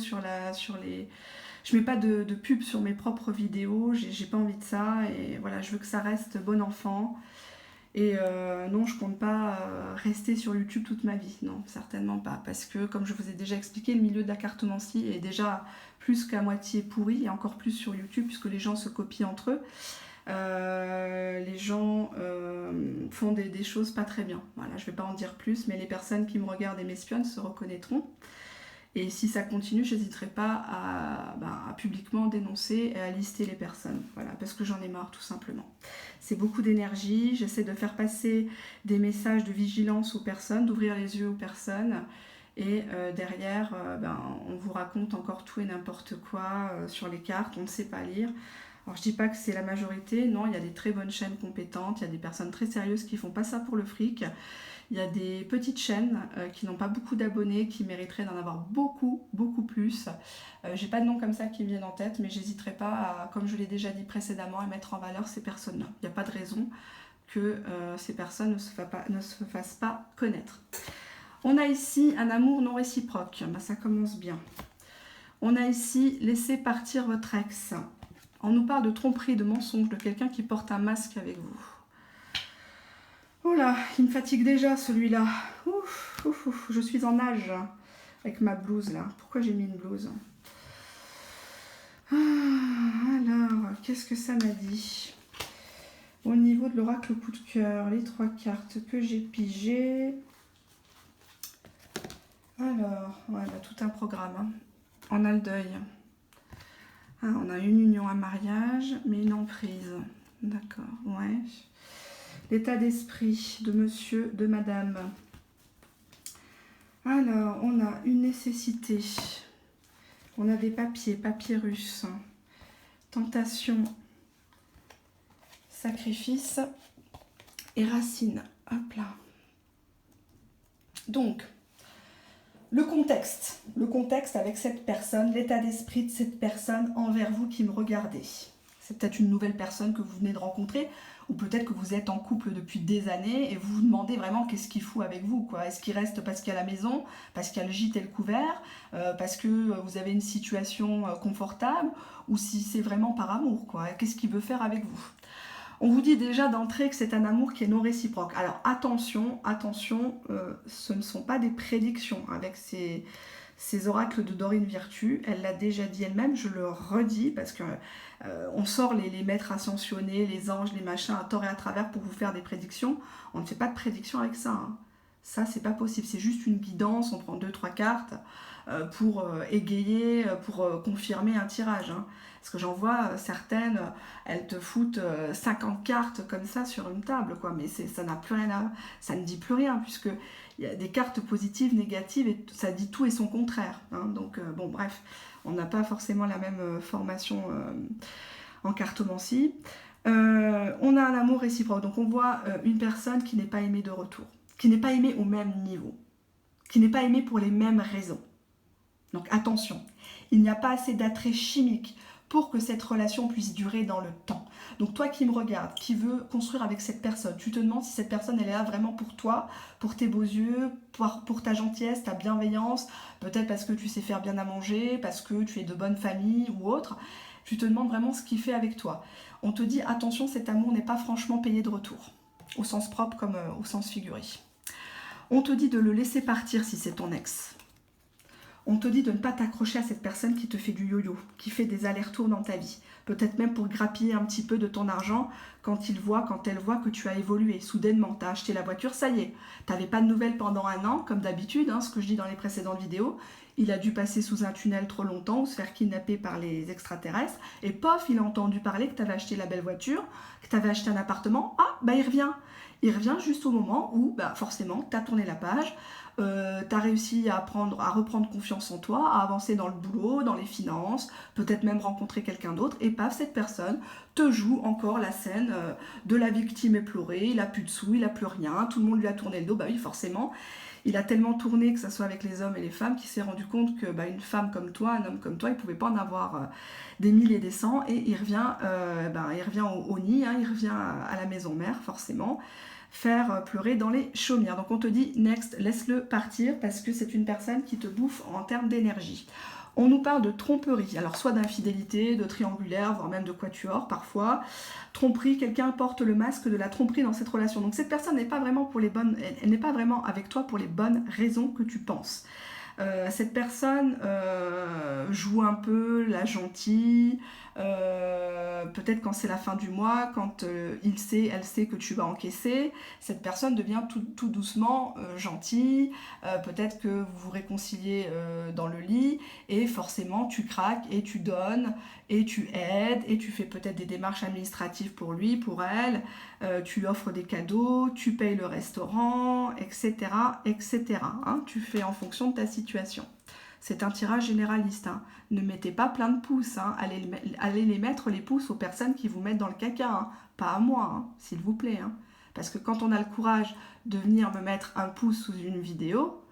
je mets pas de pub sur mes propres vidéos, j'ai pas envie de ça, et voilà, je veux que ça reste bon enfant. Et non, je compte pas rester sur YouTube toute ma vie, non, certainement pas, parce que comme je vous ai déjà expliqué, le milieu de la cartomancie est déjà plus qu'à moitié pourri, et encore plus sur YouTube, puisque les gens se copient entre eux. Les gens font des choses pas très bien. Voilà, je vais pas en dire plus, mais les personnes qui me regardent et m'espionnent se reconnaîtront. Et si ça continue, je n'hésiterai pas à publiquement dénoncer et à lister les personnes. Voilà, parce que j'en ai marre tout simplement. C'est beaucoup d'énergie. J'essaie de faire passer des messages de vigilance aux personnes, d'ouvrir les yeux aux personnes. Et derrière, on vous raconte encore tout et n'importe quoi sur les cartes. On ne sait pas lire. Alors je dis pas que c'est la majorité. Non, il y a des très bonnes chaînes compétentes. Il y a des personnes très sérieuses qui font pas ça pour le fric. Il y a des petites chaînes qui n'ont pas beaucoup d'abonnés, qui mériteraient d'en avoir beaucoup, beaucoup plus. J'ai pas de nom comme ça qui me viennent en tête, mais j'hésiterai pas, comme je l'ai déjà dit précédemment, à mettre en valeur ces personnes-là. Il n'y a pas de raison que ces personnes ne se fassent pas connaître. On a ici un amour non réciproque. Ça commence bien. On a ici laissez partir votre ex. On nous parle de tromperie, de mensonge, de quelqu'un qui porte un masque avec vous. Oh là, il me fatigue déjà celui-là. Ouf, ouf, ouf, je suis en nage avec ma blouse là. Pourquoi j'ai mis une blouse? Alors, qu'est-ce que ça m'a dit? Au niveau de l'oracle coup de cœur, les 3 cartes que j'ai pigées. Alors, ouais, tout un programme. Hein. On a le deuil. On a une union, un mariage, mais une emprise. D'accord, ouais. L'état d'esprit de monsieur, de madame. Alors, on a une nécessité. On a des papiers, papyrus. Tentation. Sacrifice. Et racine. Hop là. Donc, le contexte avec cette personne, l'état d'esprit de cette personne envers vous qui me regardez. C'est peut-être une nouvelle personne que vous venez de rencontrer, ou peut-être que vous êtes en couple depuis des années et vous vous demandez vraiment qu'est-ce qu'il fout avec vous, quoi. Est-ce qu'il reste parce qu'il y a la maison, parce qu'il y a le gîte et le couvert, parce que vous avez une situation confortable, ou si c'est vraiment par amour, quoi. Qu'est-ce qu'il veut faire avec vous? On vous dit déjà d'entrée que c'est un amour qui est non réciproque. Alors attention, ce ne sont pas des prédictions avec ces oracles de Dorine Virtue. Elle l'a déjà dit elle-même, je le redis, parce que on sort les maîtres ascensionnés, les anges, les machins à tort et à travers pour vous faire des prédictions. On ne fait pas de prédictions avec ça. Hein. Ça, c'est pas possible. C'est juste une guidance, on prend 2-3 cartes pour égayer, pour confirmer un tirage. Hein. Parce que j'en vois certaines, elles te foutent 50 cartes comme ça sur une table, quoi. Mais ça n'a plus rien ça ne dit plus rien, puisque il y a des cartes positives, négatives, et ça dit tout et son contraire. Hein. Donc, bon, bref, on n'a pas forcément la même formation en cartomancie. On a un amour réciproque. Donc, on voit une personne qui n'est pas aimée de retour, qui n'est pas aimée au même niveau, qui n'est pas aimée pour les mêmes raisons. Donc, attention, il n'y a pas assez d'attrait chimique pour que cette relation puisse durer dans le temps. Donc toi qui me regardes, qui veux construire avec cette personne, tu te demandes si cette personne elle est là vraiment pour toi, pour tes beaux yeux, pour ta gentillesse, ta bienveillance, peut-être parce que tu sais faire bien à manger, parce que tu es de bonne famille ou autre. Tu te demandes vraiment ce qu'il fait avec toi. On te dit attention, cet amour n'est pas franchement payé de retour, au sens propre comme au sens figuré. On te dit de le laisser partir si c'est ton ex. On te dit de ne pas t'accrocher à cette personne qui te fait du yo-yo, qui fait des allers-retours dans ta vie. Peut-être même pour grappiller un petit peu de ton argent quand elle voit que tu as évolué. Soudainement, tu as acheté la voiture, ça y est. Tu n'avais pas de nouvelles pendant 1 an, comme d'habitude, hein, ce que je dis dans les précédentes vidéos. Il a dû passer sous un tunnel trop longtemps ou se faire kidnapper par les extraterrestres. Et pof, il a entendu parler que tu avais acheté la belle voiture, que tu avais acheté un appartement. Ah, il revient. Il revient juste au moment où, forcément, tu as tourné la page. Tu as réussi à reprendre confiance en toi, à avancer dans le boulot, dans les finances, peut-être même rencontrer quelqu'un d'autre, et paf, cette personne te joue encore la scène de la victime éplorée, il n'a plus de sous, il n'a plus rien, tout le monde lui a tourné le dos, oui forcément, il a tellement tourné, que ce soit avec les hommes et les femmes, qu'il s'est rendu compte que une femme comme toi, un homme comme toi, il ne pouvait pas en avoir des mille et des cents, et il revient au nid, hein, il revient à la maison mère, forcément, faire pleurer dans les chaumières. Donc on te dit next, laisse-le partir parce que c'est une personne qui te bouffe en termes d'énergie. On nous parle de tromperie, alors soit d'infidélité, de triangulaire, voire même de quatuor parfois. Tromperie, quelqu'un porte le masque de la tromperie dans cette relation. Donc cette personne n'est pas vraiment elle n'est pas vraiment avec toi pour les bonnes raisons que tu penses. Cette personne joue un peu la gentille, peut-être quand c'est la fin du mois, quand elle sait que tu vas encaisser, cette personne devient tout doucement gentille, peut-être que vous vous réconciliez dans le lit, et forcément tu craques et tu donnes, et tu aides, et tu fais peut-être des démarches administratives pour lui, pour elle, tu lui offres des cadeaux, tu payes le restaurant, etc. etc. Hein, tu fais en fonction de ta situation. C'est un tirage généraliste. Hein. Ne mettez pas plein de pouces. Hein. Allez les mettre les pouces aux personnes qui vous mettent dans le caca. Hein. Pas à moi, hein, s'il vous plaît. Hein. Parce que quand on a le courage de venir me mettre un pouce sous une vidéo,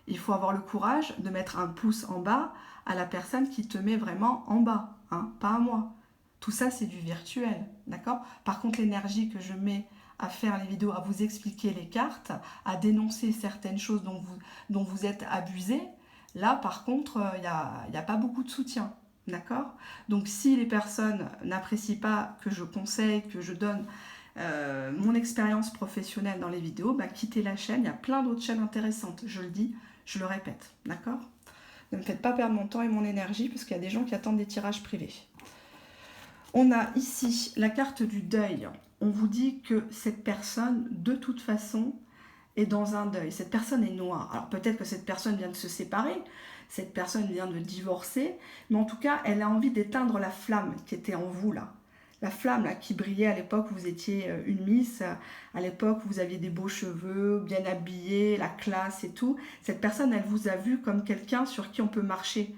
il faut avoir le courage de mettre un pouce en bas à la personne qui te met vraiment en bas. Hein. Pas à moi. Tout ça, c'est du virtuel. D'accord ? Par contre, l'énergie que je mets à faire les vidéos, à vous expliquer les cartes, à dénoncer certaines choses dont vous êtes abusé, là, par contre, il n'y a pas beaucoup de soutien. D'accord ? Donc, si les personnes n'apprécient pas que je conseille, que je donne mon expérience professionnelle dans les vidéos, bah, quittez la chaîne. Il y a plein d'autres chaînes intéressantes. Je le dis, je le répète. D'accord ? Ne me faites pas perdre mon temps et mon énergie parce qu'il y a des gens qui attendent des tirages privés. On a ici la carte du deuil. On vous dit que cette personne, de toute façon, est dans un deuil. Cette personne est noire. Alors peut-être que cette personne vient de se séparer, cette personne vient de divorcer, mais en tout cas, elle a envie d'éteindre la flamme qui était en vous là. La flamme là, qui brillait à l'époque où vous étiez une miss, à l'époque où vous aviez des beaux cheveux, bien habillés, la classe et tout. Cette personne, elle vous a vu comme quelqu'un sur qui on peut marcher,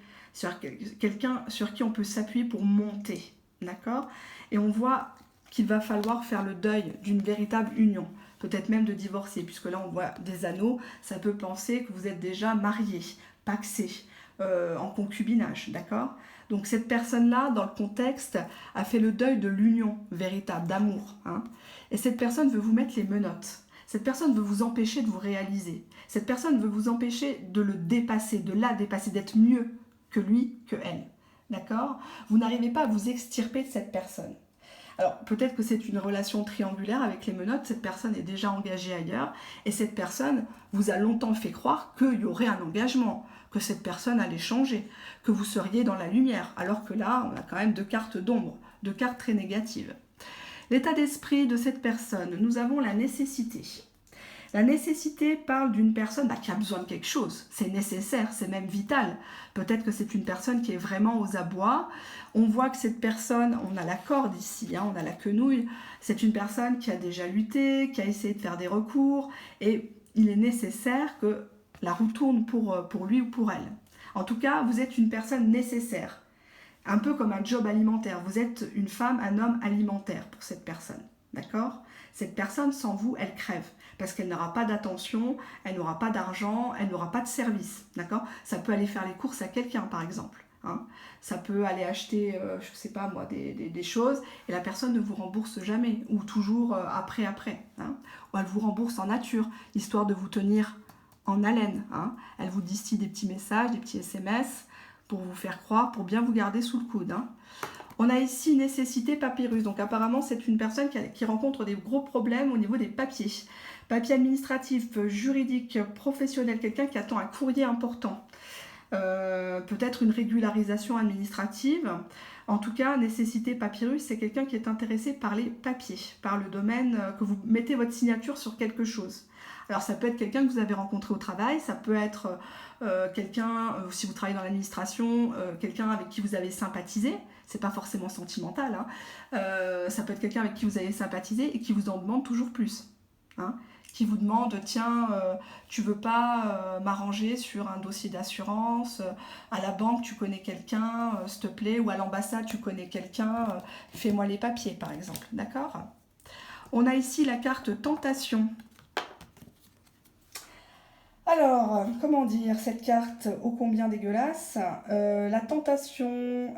quelqu'un sur qui on peut s'appuyer pour monter. D'accord ? Et on voit qu'il va falloir faire le deuil d'une véritable union, peut-être même de divorcer, puisque là on voit des anneaux, ça peut penser que vous êtes déjà marié, pacsé, en concubinage, d'accord ? Donc cette personne-là, dans le contexte, a fait le deuil de l'union véritable, d'amour. Hein ? Et cette personne veut vous mettre les menottes. Cette personne veut vous empêcher de vous réaliser. Cette personne veut vous empêcher de le dépasser, de la dépasser, d'être mieux que lui, que elle. D'accord ? Vous n'arrivez pas à vous extirper de cette personne. Alors peut-être que c'est une relation triangulaire avec les menottes, cette personne est déjà engagée ailleurs, et cette personne vous a longtemps fait croire qu'il y aurait un engagement, que cette personne allait changer, que vous seriez dans la lumière, alors que là, on a quand même deux cartes d'ombre, deux cartes très négatives. L'état d'esprit de cette personne, nous avons la nécessité. La nécessité parle d'une personne qui a besoin de quelque chose. C'est nécessaire, c'est même vital. Peut-être que c'est une personne qui est vraiment aux abois. On voit que cette personne, on a la corde ici, on a la quenouille. C'est une personne qui a déjà lutté, qui a essayé de faire des recours. Et il est nécessaire que la roue tourne pour lui ou pour elle. En tout cas, vous êtes une personne nécessaire. Un peu comme un job alimentaire. Vous êtes une femme, un homme alimentaire pour cette personne. D'accord ? Cette personne, sans vous, elle crève. Parce qu'elle n'aura pas d'attention, elle n'aura pas d'argent, elle n'aura pas de service. D'accord ? Ça peut aller faire les courses à quelqu'un, par exemple. Hein. Ça peut aller acheter, je ne sais pas moi, des choses, et la personne ne vous rembourse jamais, ou toujours après. Hein. Ou elle vous rembourse en nature, histoire de vous tenir en haleine. Hein. Elle vous distille des petits messages, des petits SMS, pour vous faire croire, pour bien vous garder sous le coude. Hein. On a ici nécessité papyrus. Donc apparemment, c'est une personne qui rencontre des gros problèmes au niveau des papiers. Papiers administratifs, juridiques, professionnels. Quelqu'un qui attend un courrier important. Peut-être une régularisation administrative. En tout cas, nécessité papyrus, c'est quelqu'un qui est intéressé par les papiers, par le domaine que vous mettez votre signature sur quelque chose. Alors ça peut être quelqu'un que vous avez rencontré au travail, ça peut être quelqu'un, si vous travaillez dans l'administration, quelqu'un avec qui vous avez sympathisé, c'est pas forcément sentimental, hein. Ça peut être quelqu'un avec qui vous avez sympathisé et qui vous en demande toujours plus, hein. Qui vous demande, tiens, tu veux pas m'arranger sur un dossier d'assurance, à la banque tu connais quelqu'un, s'il te plaît, ou à l'ambassade tu connais quelqu'un, fais-moi les papiers par exemple, d'accord ? On a ici la carte tentation. Alors, comment dire, cette carte ô combien dégueulasse, la tentation,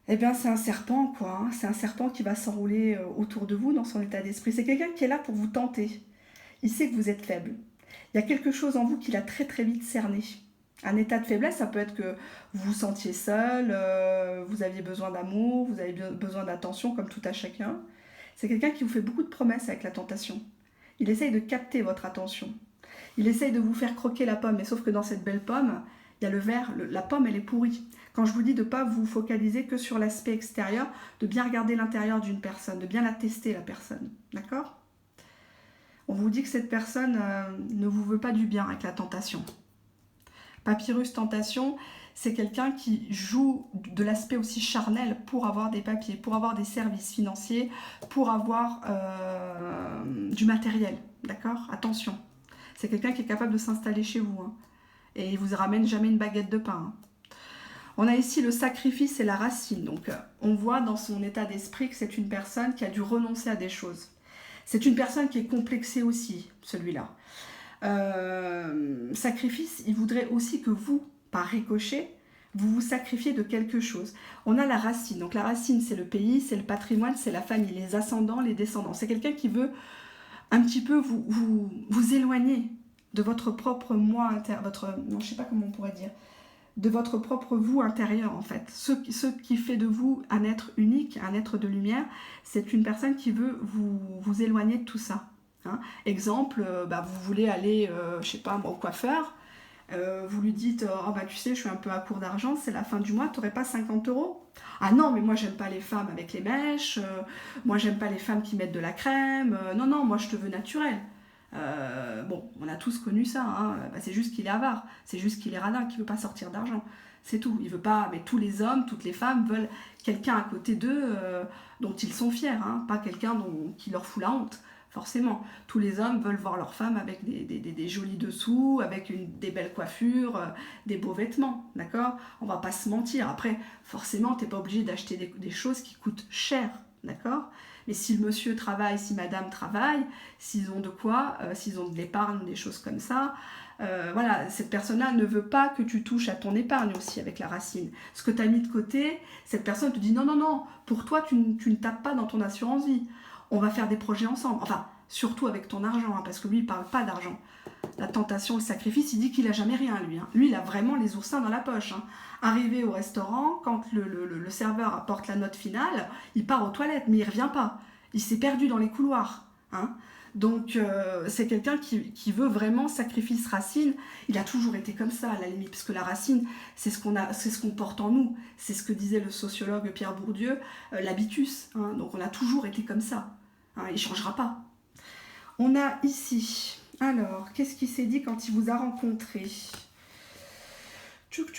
eh bien c'est un serpent quoi, hein. C'est un serpent qui va s'enrouler autour de vous dans son état d'esprit. C'est quelqu'un qui est là pour vous tenter. Il sait que vous êtes faible. Il y a quelque chose en vous qu'il a très très vite cerné. Un état de faiblesse, ça peut être que vous vous sentiez seul, vous aviez besoin d'amour, vous avez besoin d'attention comme tout à chacun. C'est quelqu'un qui vous fait beaucoup de promesses avec la tentation. Il essaye de capter votre attention. Il essaye de vous faire croquer la pomme, mais sauf que dans cette belle pomme, il y a le verre, la pomme elle est pourrie. Quand je vous dis de ne pas vous focaliser que sur l'aspect extérieur, de bien regarder l'intérieur d'une personne, de bien la tester la personne, d'accord? On vous dit que cette personne ne vous veut pas du bien avec la tentation. Papyrus tentation, c'est quelqu'un qui joue de l'aspect aussi charnel pour avoir des papiers, pour avoir des services financiers, pour avoir du matériel, d'accord? Attention, c'est quelqu'un qui est capable de s'installer chez vous, hein, et il vous ramène jamais une baguette de pain. Hein. On a ici le sacrifice et la racine, donc on voit dans son état d'esprit que c'est une personne qui a dû renoncer à des choses. C'est une personne qui est complexée aussi, celui-là. Sacrifice, il voudrait aussi que vous, par ricochet, vous vous sacrifiez de quelque chose. On a la racine. Donc la racine, c'est le pays, c'est le patrimoine, c'est la famille, les ascendants, les descendants. C'est quelqu'un qui veut un petit peu vous éloigner de votre propre moi intérieur, non, je sais pas comment on pourrait dire, de votre propre vous intérieur en fait. Ce qui fait de vous un être unique, un être de lumière, c'est une personne qui veut vous éloigner de tout ça. Hein. Exemple, vous voulez aller, je sais pas moi, au coiffeur, vous lui dites, oh tu sais, je suis un peu à court d'argent, c'est la fin du mois, t'aurais pas 50 €? Ah non, mais moi j'aime pas les femmes avec les mèches, moi j'aime pas les femmes qui mettent de la crème, non, moi je te veux naturel. Bon, on a tous connu ça, hein. C'est juste qu'il est avare, c'est juste qu'il est radin, qu'il veut pas sortir d'argent. C'est tout, il veut pas, mais tous les hommes, toutes les femmes veulent quelqu'un à côté d'eux dont ils sont fiers, hein, pas quelqu'un qui leur fout la honte. Forcément, tous les hommes veulent voir leur femme avec des jolis dessous, avec des belles coiffures, des beaux vêtements, d'accord? On va pas se mentir. Après, forcément, t'es pas obligé d'acheter des choses qui coûtent cher, d'accord? Mais si le monsieur travaille, si madame travaille, s'ils ont de quoi, s'ils ont de l'épargne, des choses comme ça, voilà, cette personne-là ne veut pas que tu touches à ton épargne aussi avec la racine. Ce que tu as mis de côté, cette personne te dit non, pour toi, tu ne tapes pas dans ton assurance vie. On va faire des projets ensemble. Enfin, surtout avec ton argent, hein, parce que lui, il ne parle pas d'argent. La tentation, le sacrifice, il dit qu'il n'a jamais rien, lui. Hein. Lui, il a vraiment les oursins dans la poche. Hein. Arrivé au restaurant, quand le serveur apporte la note finale, il part aux toilettes, mais il ne revient pas. Il s'est perdu dans les couloirs. Hein. Donc, c'est quelqu'un qui veut vraiment sacrifice racine. Il a toujours été comme ça, à la limite, parce que la racine, c'est ce qu'on porte en nous. C'est ce que disait le sociologue Pierre Bourdieu, l'habitus. Hein. Donc, on a toujours été comme ça. Hein. Il ne changera pas. On a ici... Alors, qu'est-ce qu'il s'est dit quand il vous a rencontré? Est-ce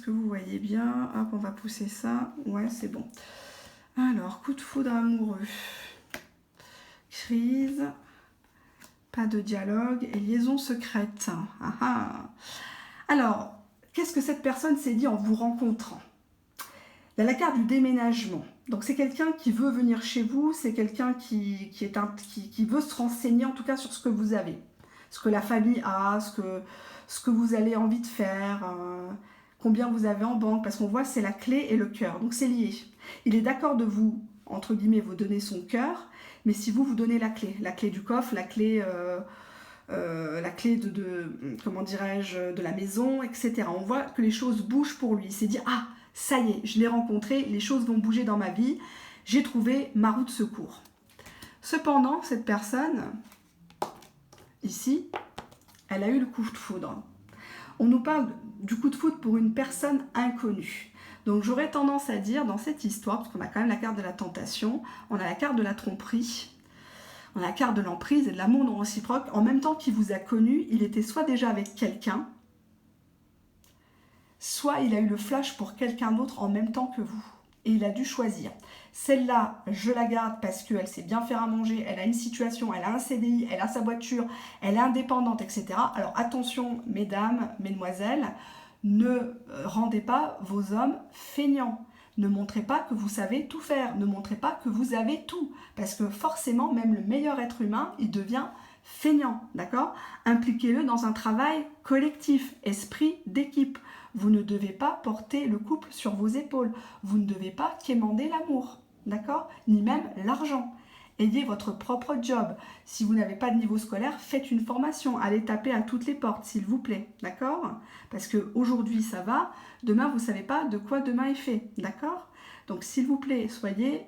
que vous voyez bien? Hop, on va pousser ça. Ouais, c'est bon. Alors, coup de foudre amoureux. Crise. Pas de dialogue. Et liaison secrète. Ah ah. Alors, qu'est-ce que cette personne s'est dit en vous rencontrant? Il y a la carte du déménagement. Donc c'est quelqu'un qui veut venir chez vous, c'est quelqu'un qui veut se renseigner en tout cas sur ce que vous avez, ce que la famille a, ce que vous avez envie de faire, combien vous avez en banque, parce qu'on voit c'est la clé et le cœur, donc c'est lié. Il est d'accord de vous, entre guillemets, vous donner son cœur, mais si vous donnez la clé du coffre, la clé comment dirais-je, de la maison, etc. On voit que les choses bougent pour lui, il s'est dit « Ah !» Ça y est, je l'ai rencontré, les choses vont bouger dans ma vie, j'ai trouvé ma roue de secours. Cependant, cette personne, ici, elle a eu le coup de foudre. On nous parle du coup de foudre pour une personne inconnue. Donc j'aurais tendance à dire dans cette histoire, parce qu'on a quand même la carte de la tentation, on a la carte de la tromperie, on a la carte de l'emprise et de l'amour non réciproque, en même temps qu'il vous a connu, il était soit déjà avec quelqu'un, soit il a eu le flash pour quelqu'un d'autre en même temps que vous. Et il a dû choisir. Celle-là, je la garde parce qu'elle sait bien faire à manger, elle a une situation, elle a un CDI, elle a sa voiture, elle est indépendante, etc. Alors attention, mesdames, mesdemoiselles, ne rendez pas vos hommes feignants. Ne montrez pas que vous savez tout faire. Ne montrez pas que vous avez tout. Parce que forcément, même le meilleur être humain, il devient feignant. D'accord? Impliquez-le dans un travail collectif, esprit d'équipe. Vous ne devez pas porter le couple sur vos épaules. Vous ne devez pas quémander l'amour, d'accord? Ni même l'argent. Ayez votre propre job. Si vous n'avez pas de niveau scolaire, faites une formation. Allez taper à toutes les portes, s'il vous plaît, d'accord? Parce qu'aujourd'hui, ça va. Demain, vous ne savez pas de quoi demain est fait, d'accord? Donc, s'il vous plaît, soyez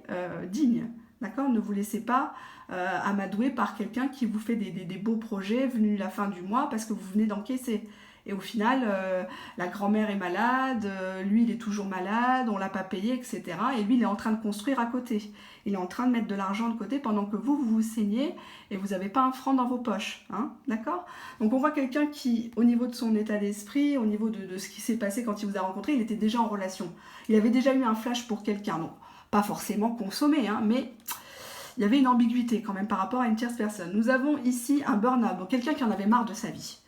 dignes, d'accord? Ne vous laissez pas amadoué par quelqu'un qui vous fait des beaux projets venus la fin du mois parce que vous venez d'encaisser. Et au final, la grand-mère est malade, lui il est toujours malade, on l'a pas payé, etc. Et lui il est en train de construire à côté. Il est en train de mettre de l'argent de côté pendant que vous vous saignez et vous n'avez pas un franc dans vos poches. Hein, d'accord? Donc on voit quelqu'un qui, au niveau de son état d'esprit, au niveau de ce qui s'est passé quand il vous a rencontré, il était déjà en relation. Il avait déjà eu un flash pour quelqu'un. Donc pas forcément consommé, hein, mais il y avait une ambiguïté quand même par rapport à une tierce personne. Nous avons ici un burn-out, donc quelqu'un qui en avait marre de sa vie.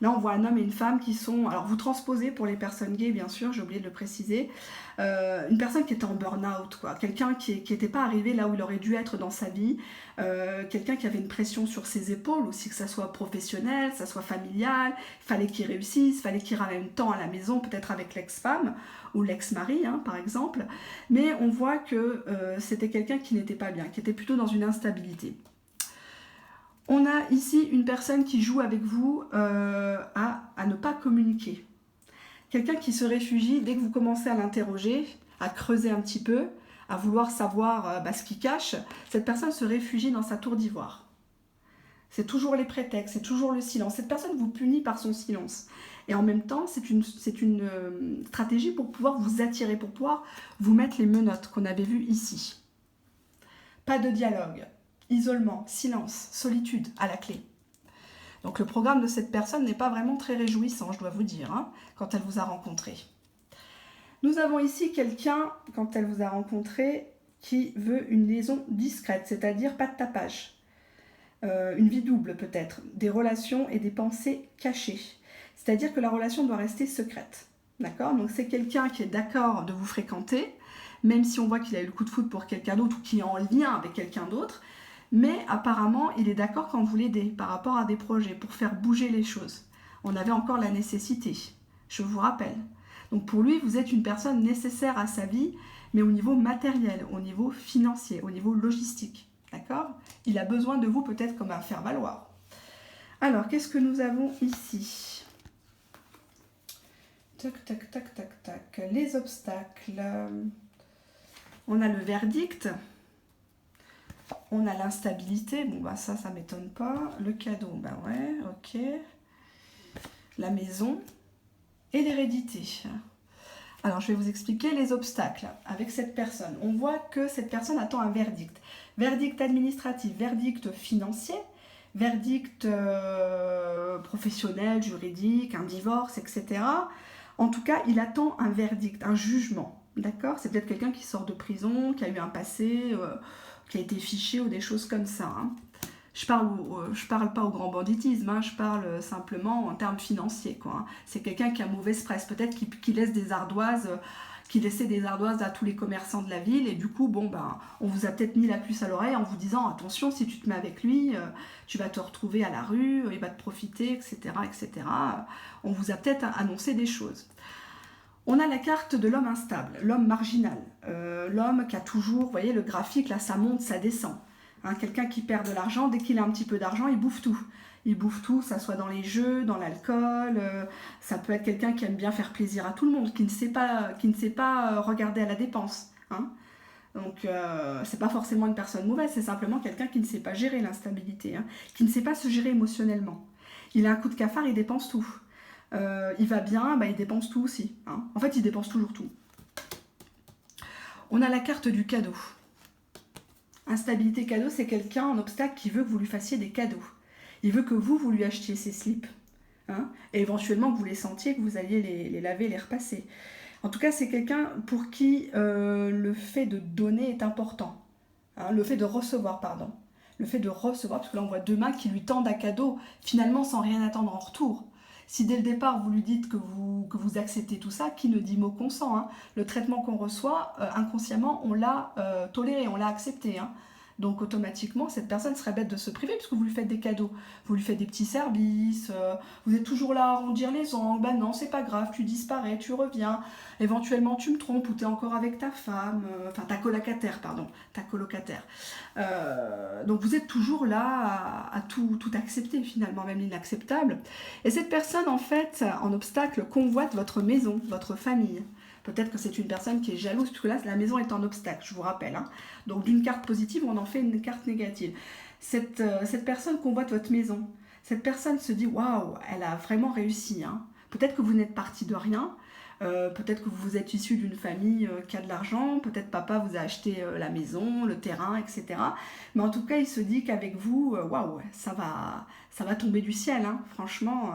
Là, on voit un homme et une femme qui sont... Alors, vous transposez pour les personnes gays, bien sûr, j'ai oublié de le préciser. Une personne qui était en burn-out, quoi. Quelqu'un qui n'était pas arrivé là où il aurait dû être dans sa vie. Quelqu'un qui avait une pression sur ses épaules aussi, que ça soit professionnel, que ça soit familial. Il fallait qu'il réussisse, il fallait qu'il ramène temps à la maison, peut-être avec l'ex-femme ou l'ex-mari, hein, par exemple. Mais on voit que c'était quelqu'un qui n'était pas bien, qui était plutôt dans une instabilité. On a ici une personne qui joue avec vous à ne pas communiquer. Quelqu'un qui se réfugie dès que vous commencez à l'interroger, à creuser un petit peu, à vouloir savoir ce qu'il cache. Cette personne se réfugie dans sa tour d'ivoire. C'est toujours les prétextes, c'est toujours le silence. Cette personne vous punit par son silence. Et en même temps, c'est une stratégie pour pouvoir vous attirer, pour pouvoir vous mettre les menottes qu'on avait vues ici. Pas de dialogue. Isolement, silence, solitude à la clé. Donc le programme de cette personne n'est pas vraiment très réjouissant, je dois vous dire, hein, quand elle vous a rencontré. Nous avons ici quelqu'un, quand elle vous a rencontré, qui veut une liaison discrète, c'est-à-dire pas de tapage. Une vie double peut-être, des relations et des pensées cachées. C'est-à-dire que la relation doit rester secrète. D'accord? Donc c'est quelqu'un qui est d'accord de vous fréquenter, même si on voit qu'il a eu le coup de foudre pour quelqu'un d'autre ou qui est en lien avec quelqu'un d'autre. Mais apparemment, il est d'accord quand vous l'aidez par rapport à des projets pour faire bouger les choses. On avait encore la nécessité, je vous rappelle. Donc pour lui, vous êtes une personne nécessaire à sa vie, mais au niveau matériel, au niveau financier, au niveau logistique. D'accord? Il a besoin de vous peut-être comme un faire-valoir. Alors, qu'est-ce que nous avons ici? Tac, tac, tac, tac, tac. Les obstacles. On a le verdict. On a l'instabilité, bon bah ça m'étonne pas. Le cadeau, bah ouais, ok. La maison et l'hérédité. Alors je vais vous expliquer les obstacles avec cette personne. On voit que cette personne attend un verdict. Verdict administratif, verdict financier, verdict professionnel, juridique, un divorce, etc. En tout cas, il attend un verdict, un jugement. D'accord? C'est peut-être quelqu'un qui sort de prison, qui a eu un passé... qui a été fiché ou des choses comme ça. Hein. Je parle pas au grand banditisme, hein, je parle simplement en termes financiers. Hein. C'est quelqu'un qui a mauvaise presse, peut-être qui laisse des ardoises, qui laissait des ardoises à tous les commerçants de la ville, et du coup, bon, ben, on vous a peut-être mis la puce à l'oreille en vous disant, attention, si tu te mets avec lui, tu vas te retrouver à la rue, il va te profiter, etc., etc. On vous a peut-être annoncé des choses. On a la carte de l'homme instable, l'homme marginal, l'homme qui a toujours, vous voyez, le graphique, là, ça monte, ça descend. Hein, quelqu'un qui perd de l'argent, dès qu'il a un petit peu d'argent, il bouffe tout. Il bouffe tout, ça soit dans les jeux, dans l'alcool, ça peut être quelqu'un qui aime bien faire plaisir à tout le monde, qui ne sait pas regarder à la dépense. Hein. Donc, c'est pas forcément une personne mauvaise, c'est simplement quelqu'un qui ne sait pas gérer l'instabilité, hein, qui ne sait pas se gérer émotionnellement. Il a un coup de cafard, il dépense tout. Il va bien, bah, il dépense tout aussi. Hein. En fait, il dépense toujours tout. On a la carte du cadeau. Instabilité cadeau, c'est quelqu'un en obstacle qui veut que vous lui fassiez des cadeaux. Il veut que vous lui achetiez ses slips. Hein, et éventuellement que vous les sentiez, que vous alliez les laver, les repasser. En tout cas, c'est quelqu'un pour qui le fait de donner est important. Hein, le fait de recevoir, pardon. Le fait de recevoir, parce que là on voit deux mains qui lui tendent un cadeau, finalement sans rien attendre en retour. Si dès le départ vous lui dites que vous acceptez tout ça, qui ne dit mot consent, hein. Le traitement qu'on reçoit, inconsciemment, on l'a toléré, on l'a accepté. Hein. Donc automatiquement, cette personne serait bête de se priver puisque vous lui faites des cadeaux. Vous lui faites des petits services, vous êtes toujours là à arrondir les angles, bah non, c'est pas grave, tu disparais, tu reviens, éventuellement tu me trompes ou tu es encore avec ta femme, enfin ta colocataire, pardon, ta colocataire. Donc vous êtes toujours là à tout accepter finalement, même l'inacceptable. Et cette personne, en fait, en obstacle, convoite votre maison, votre famille, Peut-être que c'est une personne qui est jalouse, puisque là, la maison est en obstacle, je vous rappelle. Hein. Donc d'une carte positive, on en fait une carte négative. Cette personne convoite votre maison. Cette personne se dit, waouh, elle a vraiment réussi. Hein. Peut-être que vous n'êtes parti de rien. Peut-être que vous êtes issu d'une famille qui a de l'argent, peut-être papa vous a acheté la maison, le terrain, etc. Mais en tout cas, il se dit qu'avec vous, waouh, ça va tomber du ciel, hein, franchement.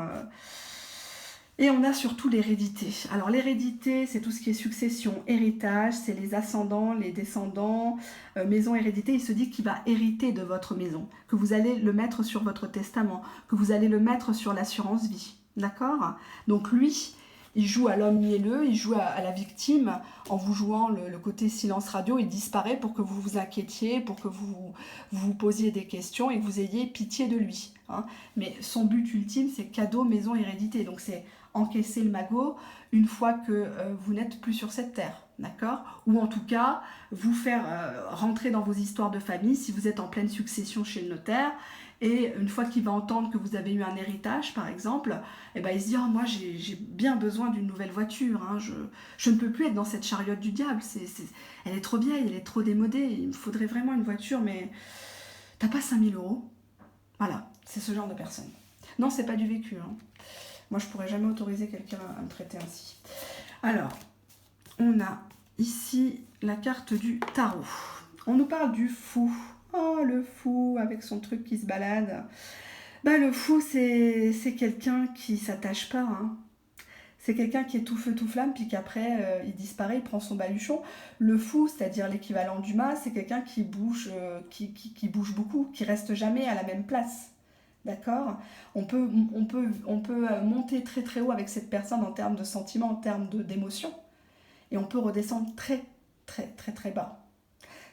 Et on a surtout l'hérédité. Alors l'hérédité, c'est tout ce qui est succession, héritage, c'est les ascendants, les descendants, maison, hérédité. Il se dit qu'il va hériter de votre maison, que vous allez le mettre sur votre testament, que vous allez le mettre sur l'assurance vie. D'accord? Donc lui, il joue à l'homme mielleux, il joue à la victime en vous jouant le côté silence radio. Il disparaît pour que vous vous inquiétiez, pour que vous posiez des questions et que vous ayez pitié de lui. Hein. Mais son but ultime, c'est cadeau, maison, hérédité. Donc c'est encaisser le magot une fois que vous n'êtes plus sur cette terre. D'accord? Ou en tout cas, vous faire rentrer dans vos histoires de famille si vous êtes en pleine succession chez le notaire. Et une fois qu'il va entendre que vous avez eu un héritage, par exemple, eh ben, il se dit oh, moi j'ai bien besoin d'une nouvelle voiture. Hein. Je ne peux plus être dans cette chariote du diable. Elle est trop vieille, elle est trop démodée. Il me faudrait vraiment une voiture, mais t'as pas 5000 €. Voilà, c'est ce genre de personne. Non, c'est pas du vécu. Hein. Moi, je pourrais jamais autoriser quelqu'un à me traiter ainsi. Alors, on a ici la carte du tarot. On nous parle du fou. Oh, le fou, avec son truc qui se balade. Bah, le fou, c'est quelqu'un qui s'attache pas. Hein. C'est quelqu'un qui est tout feu, tout flamme, puis qu'après, il disparaît, il prend son baluchon. Le fou, c'est-à-dire l'équivalent du mât, c'est quelqu'un qui bouge, qui bouge beaucoup, qui reste jamais à la même place. D'accord? On peut monter très très haut avec cette personne en termes de sentiments, en termes d'émotions. Et on peut redescendre très très très très bas.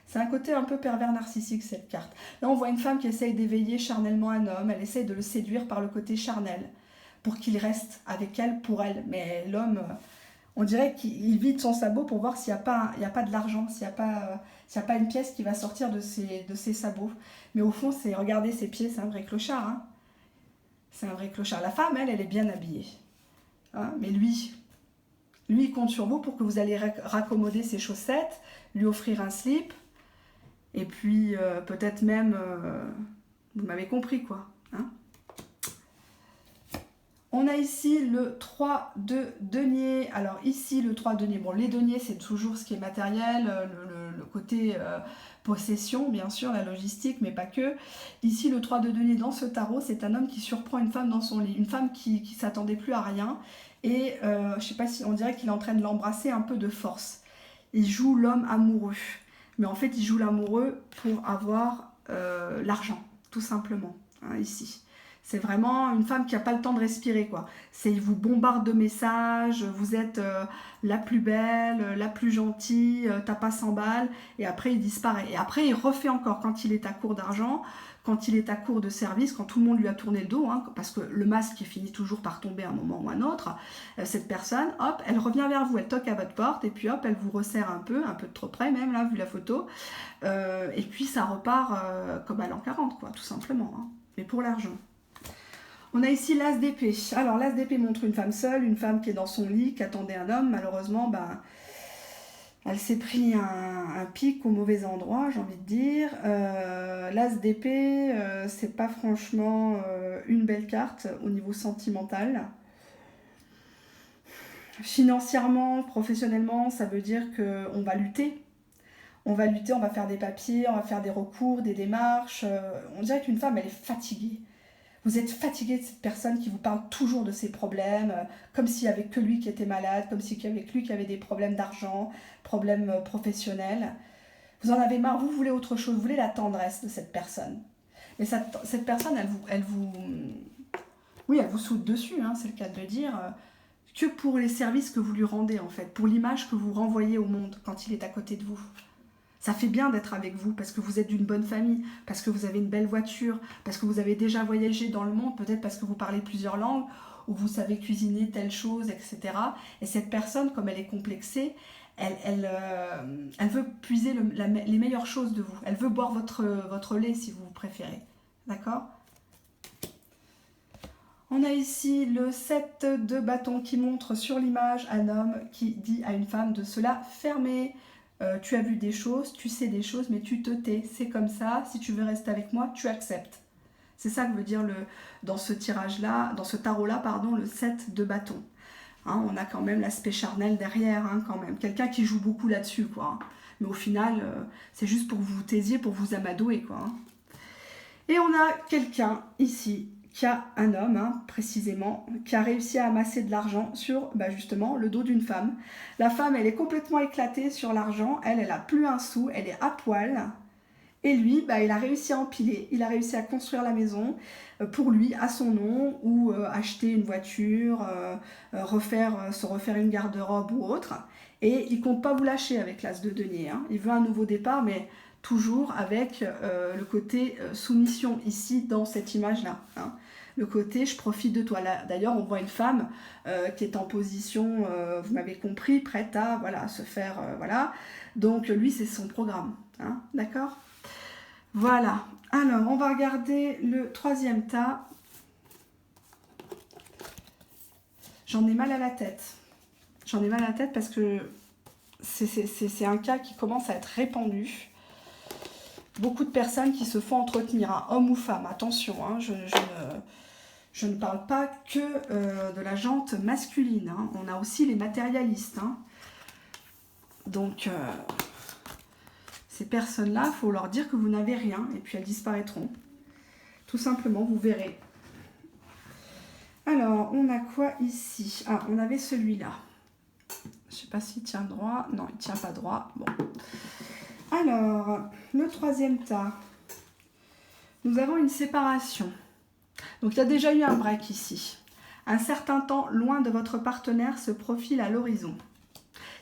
C'est un côté un peu pervers narcissique, cette carte. Là, on voit une femme qui essaye d'éveiller charnellement un homme. Elle essaye de le séduire par le côté charnel pour qu'il reste avec elle, pour elle. Mais l'homme, on dirait qu'il vide son sabot pour voir s'il n'y a pas de l'argent, s'il n'y a pas une pièce qui va sortir de ses sabots. Mais au fond, regardez ses pieds, c'est un vrai clochard. Hein. C'est un vrai clochard. La femme, elle est bien habillée. Hein. Mais lui, il compte sur vous pour que vous allez raccommoder ses chaussettes, lui offrir un slip. Et puis, peut-être même, vous m'avez compris, quoi. Hein. On a ici le 3 de denier. Alors ici, le 3 de denier. Bon, les deniers, c'est toujours ce qui est matériel, le côté possession, bien sûr, la logistique, mais pas que. Ici, le 3 de denier dans ce tarot, c'est un homme qui surprend une femme dans son lit. Une femme qui ne s'attendait plus à rien. Et je sais pas si on dirait qu'il est en train de l'embrasser un peu de force. Il joue l'homme amoureux. Mais en fait, il joue l'amoureux pour avoir l'argent, tout simplement, hein, ici. C'est vraiment une femme qui n'a pas le temps de respirer, quoi. Il vous bombarde de messages, vous êtes la plus belle, la plus gentille, t'as pas 100 balles, et après il disparaît. Et après il refait encore quand il est à court d'argent, quand il est à court de service, quand tout le monde lui a tourné le dos, hein, parce que le masque finit toujours par tomber à un moment ou à un autre, cette personne, hop, elle revient vers vous, elle toque à votre porte, et puis hop, elle vous resserre un peu de trop près même, là, vu la photo, et puis ça repart comme à l'an 40, quoi, tout simplement, hein, mais pour l'argent. On a ici l'as d'épée. Alors l'as d'épée montre une femme seule, une femme qui est dans son lit, qui attendait un homme. Malheureusement, elle s'est pris un pic au mauvais endroit, j'ai envie de dire. L'as d'épée, c'est pas franchement une belle carte au niveau sentimental. Financièrement, professionnellement, ça veut dire qu'on va lutter. On va lutter, on va faire des papiers, on va faire des recours, des démarches. On dirait qu'une femme, elle est fatiguée. Vous êtes fatigué de cette personne qui vous parle toujours de ses problèmes, comme s'il n'y avait que lui qui était malade, comme s'il y avait que lui qui avait des problèmes d'argent, problèmes professionnels. Vous en avez marre, vous voulez autre chose, vous voulez la tendresse de cette personne. Mais cette personne, elle vous saute dessus, hein, c'est le cas de le dire, que pour les services que vous lui rendez en fait, pour l'image que vous renvoyez au monde quand il est à côté de vous. Ça fait bien d'être avec vous parce que vous êtes d'une bonne famille, parce que vous avez une belle voiture, parce que vous avez déjà voyagé dans le monde, peut-être parce que vous parlez plusieurs langues, ou vous savez cuisiner telle chose, etc. Et cette personne, comme elle est complexée, elle veut puiser les meilleures choses de vous. Elle veut boire votre lait si vous préférez. D'accord ? On a ici le 7 de bâton qui montre sur l'image un homme qui dit à une femme de se la fermer. Tu as vu des choses, tu sais des choses, mais tu te tais. C'est comme ça, si tu veux rester avec moi, tu acceptes. C'est ça que veut dire dans ce tirage-là, dans ce tarot-là, pardon, le 7 de bâton. Hein, on a quand même l'aspect charnel derrière, hein, quand même. Quelqu'un qui joue beaucoup là-dessus, quoi. Mais au final, c'est juste pour vous taisiez, pour vous amadouer, quoi. Hein. Et on a quelqu'un ici qui a un homme, hein, précisément, qui a réussi à amasser de l'argent sur, justement, le dos d'une femme. La femme, elle est complètement éclatée sur l'argent, elle a plus un sou, elle est à poil. Et lui, il a réussi à empiler, il a réussi à construire la maison pour lui, à son nom, ou acheter une voiture, se refaire une garde-robe ou autre. Et il compte pas vous lâcher avec l'as de denier. Hein. Il veut un nouveau départ, mais toujours avec le côté soumission ici dans cette image-là. Hein. Le côté je profite de toi. D'ailleurs, on voit une femme qui est en position, vous m'avez compris, prête à se faire. Voilà. Donc lui, c'est son programme. Hein. D'accord ? Voilà. Alors, on va regarder le troisième tas. J'en ai mal à la tête. J'en ai mal à la tête parce que c'est un cas qui commence à être répandu. Beaucoup de personnes qui se font entretenir, hein, homme ou femme, attention, hein, je ne parle pas que de la jante masculine, hein, on a aussi les matérialistes. Hein. Donc, ces personnes-là, il faut leur dire que vous n'avez rien, et puis elles disparaîtront. Tout simplement, vous verrez. Alors, on a quoi ici? Ah, on avait celui-là. Je ne sais pas s'il tient droit. Non, il ne tient pas droit. Bon. Alors, le troisième tas. Nous avons une séparation. Donc, il y a déjà eu un break ici. Un certain temps loin de votre partenaire se profile à l'horizon.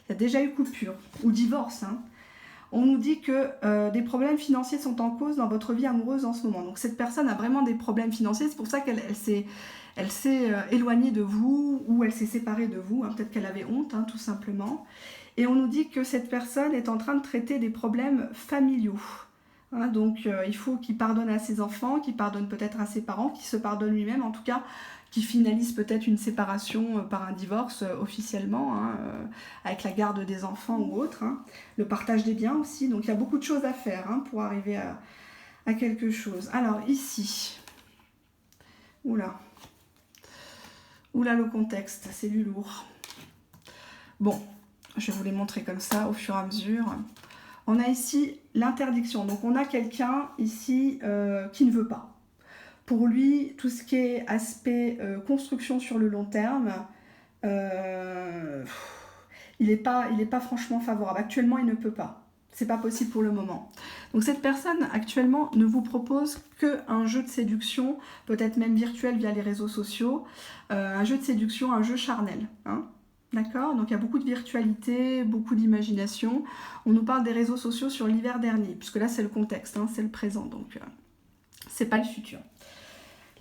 Il y a déjà eu coupure ou divorce. Hein. On nous dit que des problèmes financiers sont en cause dans votre vie amoureuse en ce moment. Donc, cette personne a vraiment des problèmes financiers. C'est pour ça qu'elle s'est éloignée de vous ou elle s'est séparée de vous. Hein. Peut-être qu'elle avait honte, hein, tout simplement. Et on nous dit que cette personne est en train de traiter des problèmes familiaux. Hein, donc, il faut qu'il pardonne à ses enfants, qu'il pardonne peut-être à ses parents, qu'il se pardonne lui-même, en tout cas, qu'il finalise peut-être une séparation par un divorce officiellement, hein, avec la garde des enfants ou autre. Hein, le partage des biens aussi. Donc, il y a beaucoup de choses à faire hein, pour arriver à quelque chose. Alors, ici. Oula. Oula, le contexte, c'est du lourd. Bon. Je vais vous les montrer comme ça au fur et à mesure. On a ici l'interdiction. Donc, on a quelqu'un ici qui ne veut pas. Pour lui, tout ce qui est aspect construction sur le long terme, il n'est pas franchement favorable. Actuellement, il ne peut pas. C'est pas possible pour le moment. Donc, cette personne, actuellement, ne vous propose qu'un jeu de séduction, peut-être même virtuel via les réseaux sociaux, un jeu de séduction, un jeu charnel. Hein. D'accord? Donc il y a beaucoup de virtualité, beaucoup d'imagination. On nous parle des réseaux sociaux sur l'hiver dernier, puisque là c'est le contexte, hein, c'est le présent, donc c'est pas le futur.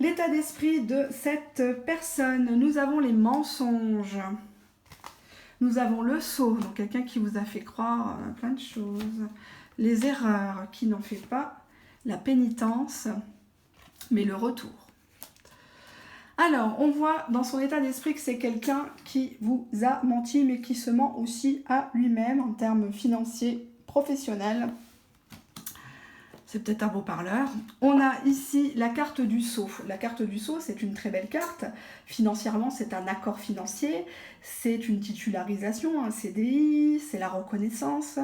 L'état d'esprit de cette personne, nous avons les mensonges. Nous avons le sceau, donc quelqu'un qui vous a fait croire plein de choses. Les erreurs, qui n'en fait pas. La pénitence, mais le retour. Alors, on voit dans son état d'esprit que c'est quelqu'un qui vous a menti, mais qui se ment aussi à lui-même en termes financiers, professionnels. C'est peut-être un beau parleur. On a ici la carte du sceau. La carte du sceau, c'est une très belle carte. Financièrement, c'est un accord financier, c'est une titularisation, un CDI, c'est la reconnaissance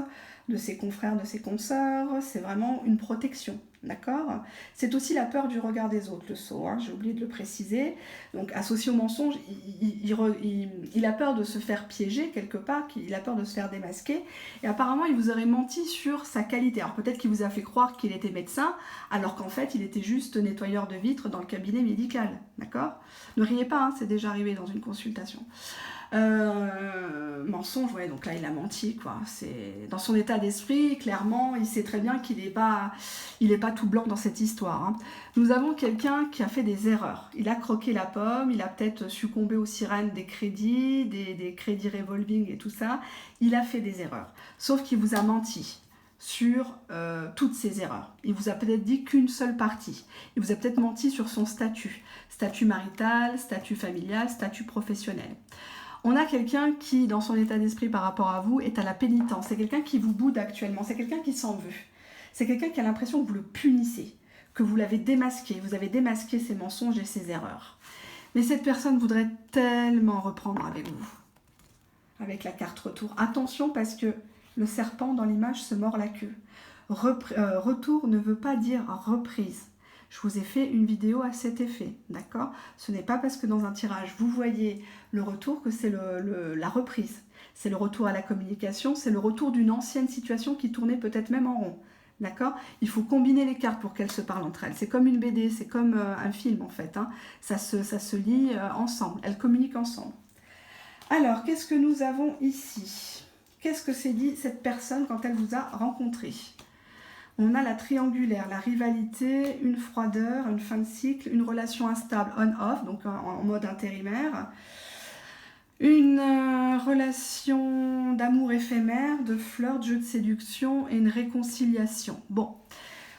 de ses confrères, de ses consoeurs, c'est vraiment une protection. D'accord? C'est aussi la peur du regard des autres, le sceau, hein, j'ai oublié de le préciser. Donc, associé au mensonge, il a peur de se faire piéger quelque part, il a peur de se faire démasquer. Et apparemment, il vous aurait menti sur sa qualité. Alors, peut-être qu'il vous a fait croire qu'il était médecin, alors qu'en fait, il était juste nettoyeur de vitres dans le cabinet médical. D'accord? Ne riez pas, hein, c'est déjà arrivé dans une consultation. Mensonge, ouais, donc là il a menti, quoi. C'est dans son état d'esprit, clairement, il sait très bien qu'il n'est pas tout blanc dans cette histoire. Hein. Nous avons quelqu'un qui a fait des erreurs. Il a croqué la pomme, il a peut-être succombé aux sirènes des crédits, des crédits revolving et tout ça. Il a fait des erreurs, sauf qu'il vous a menti. sur toutes ses erreurs. Il vous a peut-être dit qu'une seule partie. Il vous a peut-être menti sur son statut. Statut marital, statut familial, statut professionnel. On a quelqu'un qui, dans son état d'esprit par rapport à vous, est à la pénitence. C'est quelqu'un qui vous boude actuellement. C'est quelqu'un qui s'en veut. C'est quelqu'un qui a l'impression que vous le punissez, que vous l'avez démasqué. Vous avez démasqué ses mensonges et ses erreurs. Mais cette personne voudrait tellement reprendre avec vous. Avec la carte retour. Attention parce que le serpent dans l'image se mord la queue. Retour ne veut pas dire reprise. Je vous ai fait une vidéo à cet effet, d'accord? Ce n'est pas parce que dans un tirage, vous voyez le retour que c'est la reprise. C'est le retour à la communication, c'est le retour d'une ancienne situation qui tournait peut-être même en rond, d'accord? Il faut combiner les cartes pour qu'elles se parlent entre elles. C'est comme une BD, c'est comme un film en fait, hein. Ça se lit ensemble, elles communiquent ensemble. Alors, qu'est-ce que nous avons ici? Qu'est-ce que s'est dit cette personne quand elle vous a rencontré? On a la triangulaire, la rivalité, une froideur, une fin de cycle, une relation instable on-off, donc en mode intérimaire, une relation d'amour éphémère, de flirt, de jeu de séduction et une réconciliation. Bon,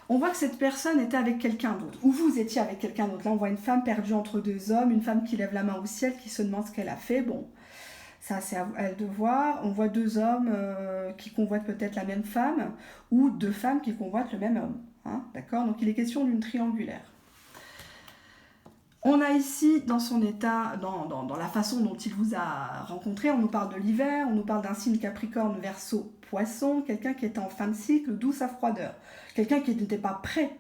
on voit que cette personne était avec quelqu'un d'autre, ou vous étiez avec quelqu'un d'autre. Là, on voit une femme perdue entre deux hommes, une femme qui lève la main au ciel, qui se demande ce qu'elle a fait. Bon, ça, c'est à elle de voir. On voit deux hommes qui convoitent peut-être la même femme ou deux femmes qui convoitent le même homme. Hein, d'accord? Donc, il est question d'une triangulaire. On a ici, dans son état, dans la façon dont il vous a rencontré, on nous parle de l'hiver, on nous parle d'un signe Capricorne, Verseau, Poisson, quelqu'un qui était en fin de cycle, d'où sa froideur. Quelqu'un qui n'était pas prêt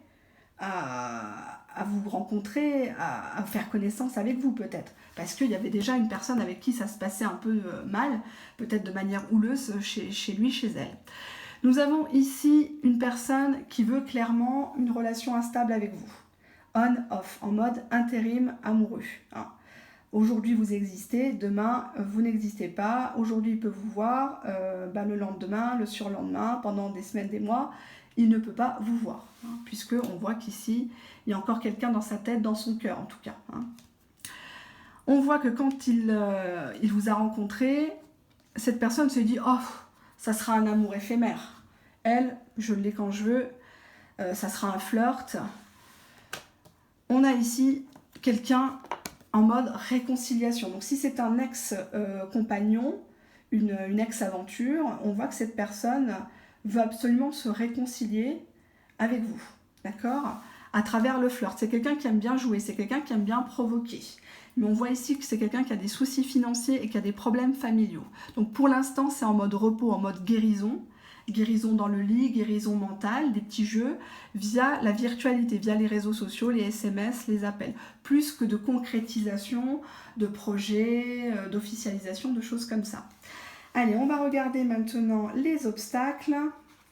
à vous rencontrer, à faire connaissance avec vous peut-être. Parce qu'il y avait déjà une personne avec qui ça se passait un peu mal, peut-être de manière houleuse chez lui, chez elle. Nous avons ici une personne qui veut clairement une relation instable avec vous. On-off, en mode intérim amoureux. Hein. Aujourd'hui vous existez, demain vous n'existez pas. Aujourd'hui il peut vous voir, le lendemain, le surlendemain, pendant des semaines, des mois, il ne peut pas vous voir. Hein, puisque on voit qu'ici, il y a encore quelqu'un dans sa tête, dans son cœur en tout cas. Hein. On voit que quand il vous a rencontré, cette personne se dit « Oh, ça sera un amour éphémère. Elle, je l'ai quand je veux, ça sera un flirt. » On a ici quelqu'un en mode réconciliation. Donc si c'est un ex-compagnon, une ex-aventure, on voit que cette personne veut absolument se réconcilier avec vous. D'accord? À travers le flirt. C'est quelqu'un qui aime bien jouer, c'est quelqu'un qui aime bien provoquer. Mais on voit ici que c'est quelqu'un qui a des soucis financiers et qui a des problèmes familiaux. Donc pour l'instant, c'est en mode repos, en mode guérison. Guérison dans le lit, guérison mentale, des petits jeux, via la virtualité, via les réseaux sociaux, les SMS, les appels. Plus que de concrétisation, de projets, d'officialisation, de choses comme ça. Allez, on va regarder maintenant les obstacles.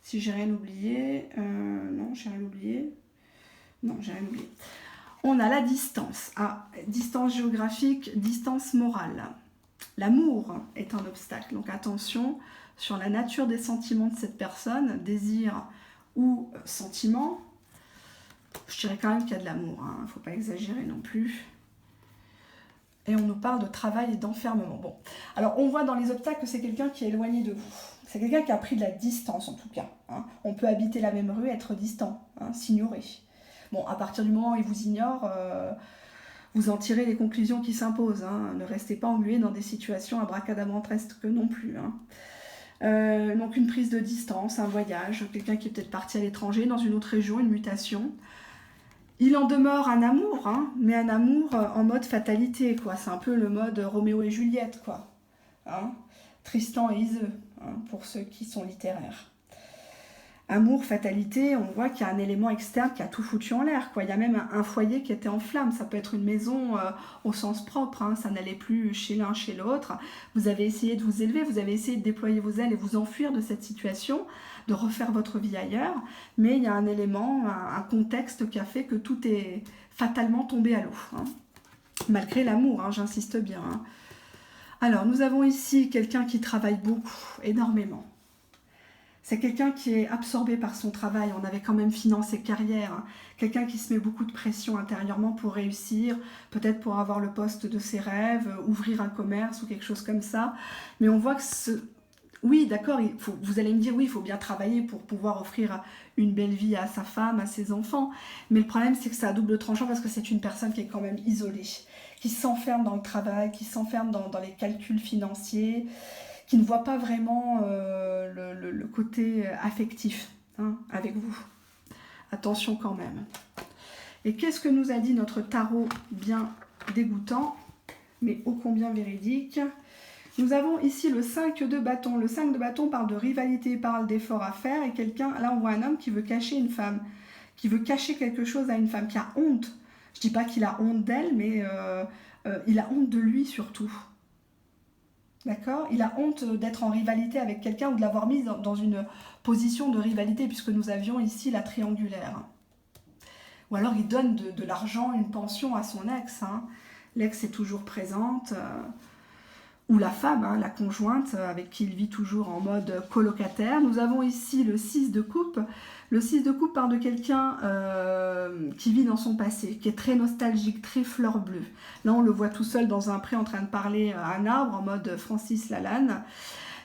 Si j'ai rien oublié. Non, j'ai rien oublié. Non, j'ai rien oublié. On a la distance. Ah, distance géographique, distance morale. L'amour est un obstacle. Donc attention sur la nature des sentiments de cette personne, désir ou sentiment. Je dirais quand même qu'il y a de l'amour. Il ne faut pas exagérer non plus. Et on nous parle de travail et d'enfermement. Bon, alors on voit dans les obstacles que c'est quelqu'un qui est éloigné de vous. C'est quelqu'un qui a pris de la distance en tout cas. Hein. On peut habiter la même rue, être distant, hein, s'ignorer. Bon, à partir du moment où il vous ignore, vous en tirez les conclusions qui s'imposent. Hein. Ne restez pas englué dans des situations abracadabrantes non plus. Hein. Donc une prise de distance, un voyage, quelqu'un qui est peut-être parti à l'étranger, dans une autre région, une mutation. Il en demeure un amour, hein, mais un amour en mode fatalité, quoi. C'est un peu le mode Roméo et Juliette, quoi. Hein. Tristan et Iseux, hein, pour ceux qui sont littéraires. Amour, fatalité, on voit qu'il y a un élément externe qui a tout foutu en l'air, quoi. Il y a même un foyer qui était en flammes. Ça peut être une maison au sens propre, hein. Ça n'allait plus chez l'un, chez l'autre. Vous avez essayé de vous élever, vous avez essayé de déployer vos ailes et vous enfuir de cette situation, de refaire votre vie ailleurs. Mais il y a un élément, un contexte qui a fait que tout est fatalement tombé à l'eau. Hein. Malgré l'amour, hein, j'insiste bien. Hein. Alors, nous avons ici quelqu'un qui travaille beaucoup, énormément. C'est quelqu'un qui est absorbé par son travail. On avait quand même finance et carrière. Hein. Quelqu'un qui se met beaucoup de pression intérieurement pour réussir, peut-être pour avoir le poste de ses rêves, ouvrir un commerce ou quelque chose comme ça. Mais on voit que Oui, d'accord, vous allez me dire, oui, il faut bien travailler pour pouvoir offrir une belle vie à sa femme, à ses enfants. Mais le problème, c'est que c'est à double tranchant parce que c'est une personne qui est quand même isolée, qui s'enferme dans le travail, qui s'enferme dans les calculs financiers, qui ne voit pas vraiment le côté affectif, hein, avec vous. Attention quand même. Et qu'est-ce que nous a dit notre tarot bien dégoûtant, mais ô combien véridique? Nous avons ici le 5 de bâton. Le 5 de bâton parle de rivalité, parle d'efforts à faire. Et quelqu'un, là on voit un homme qui veut cacher une femme, qui veut cacher quelque chose à une femme, qui a honte. Je dis pas qu'il a honte d'elle, mais il a honte de lui surtout. D'accord? Il a honte d'être en rivalité avec quelqu'un ou de l'avoir mise dans une position de rivalité, puisque nous avions ici la triangulaire. Ou alors il donne de l'argent, une pension à son ex. Hein. L'ex est toujours présente. Ou la femme, hein, la conjointe, avec qui il vit toujours en mode colocataire. Nous avons ici le 6 de coupe. Le 6 de coupe parle de quelqu'un qui vit dans son passé, qui est très nostalgique, très fleur bleue. Là, on le voit tout seul dans un pré en train de parler à un arbre, en mode Francis Lalanne.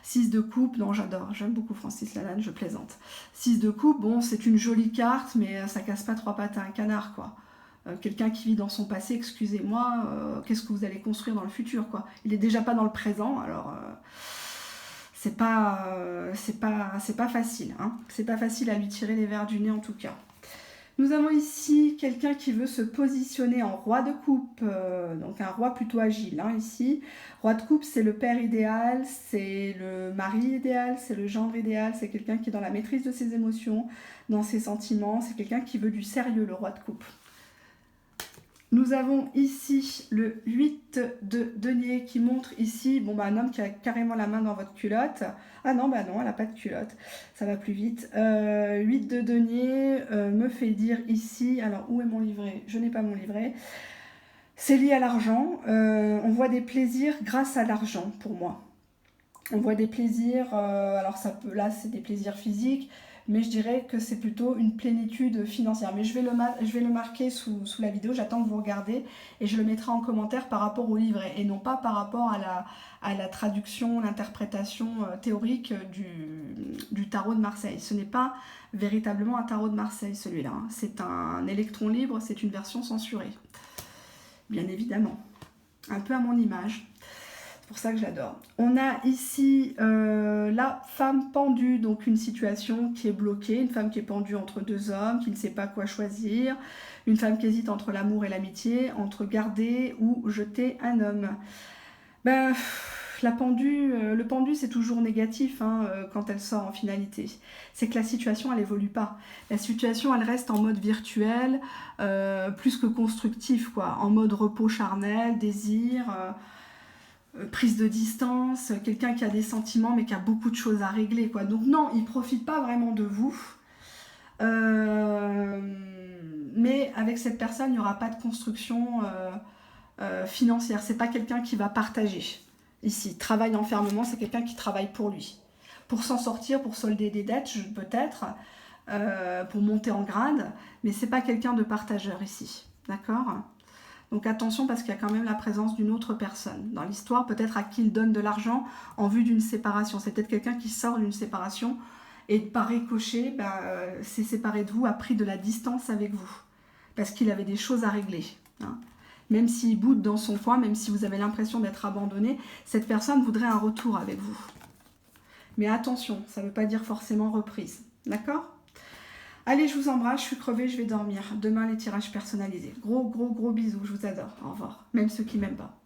6 de coupe, non j'adore, j'aime beaucoup Francis Lalanne, je plaisante. 6 de coupe, bon c'est une jolie carte, mais ça casse pas trois pattes à un canard quoi. Quelqu'un qui vit dans son passé, excusez-moi, qu'est-ce que vous allez construire dans le futur quoi. Il est déjà pas dans le présent, alors c'est pas facile, hein. C'est pas facile à lui tirer les verres du nez en tout cas. Nous avons ici quelqu'un qui veut se positionner en roi de coupe, donc un roi plutôt agile hein, ici. Roi de coupe, c'est le père idéal, c'est le mari idéal, c'est le gendre idéal, c'est quelqu'un qui est dans la maîtrise de ses émotions, dans ses sentiments, c'est quelqu'un qui veut du sérieux, le roi de coupe. Nous avons ici le 8 de denier qui montre ici, bon bah un homme qui a carrément la main dans votre culotte. Ah non, bah non, elle n'a pas de culotte, ça va plus vite. 8 de denier me fait dire ici, alors où est mon livret? Je n'ai pas mon livret. C'est lié à l'argent, on voit des plaisirs grâce à l'argent pour moi. On voit des plaisirs, alors ça peut, là c'est des plaisirs physiques, mais je dirais que c'est plutôt une plénitude financière. Mais je vais le marquer sous la vidéo, j'attends que vous regardez, et je le mettrai en commentaire par rapport au livret, et non pas par rapport à la traduction, l'interprétation théorique du tarot de Marseille. Ce n'est pas véritablement un tarot de Marseille celui-là, hein. C'est un électron libre, c'est une version censurée, bien évidemment. Un peu à mon image. C'est pour ça que j'adore. On a ici la femme pendue, donc une situation qui est bloquée, une femme qui est pendue entre deux hommes, qui ne sait pas quoi choisir, une femme qui hésite entre l'amour et l'amitié, entre garder ou jeter un homme. Ben, le pendu c'est toujours négatif hein, quand elle sort en finalité. C'est que la situation elle évolue pas. La situation elle reste en mode virtuel, plus que constructif quoi, en mode repos charnel, désir... prise de distance, quelqu'un qui a des sentiments mais qui a beaucoup de choses à régler quoi. Donc non, il profite pas vraiment de vous. Mais avec cette personne, il n'y aura pas de construction financière. C'est pas quelqu'un qui va partager. Ici, travail d'enfermement, c'est quelqu'un qui travaille pour lui. Pour s'en sortir, pour solder des dettes, peut-être, pour monter en grade, mais c'est pas quelqu'un de partageur ici. D'accord ? Donc attention parce qu'il y a quand même la présence d'une autre personne dans l'histoire, peut-être à qui il donne de l'argent en vue d'une séparation. C'est peut-être quelqu'un qui sort d'une séparation et par ricochet, s'est séparé de vous, a pris de la distance avec vous. Parce qu'il avait des choses à régler. Hein. Même s'il boude dans son coin, même si vous avez l'impression d'être abandonné, cette personne voudrait un retour avec vous. Mais attention, ça ne veut pas dire forcément reprise. D'accord ? Allez, je vous embrasse, je suis crevée, je vais dormir. Demain, les tirages personnalisés. Gros bisous, je vous adore. Au revoir. Même ceux qui m'aiment pas.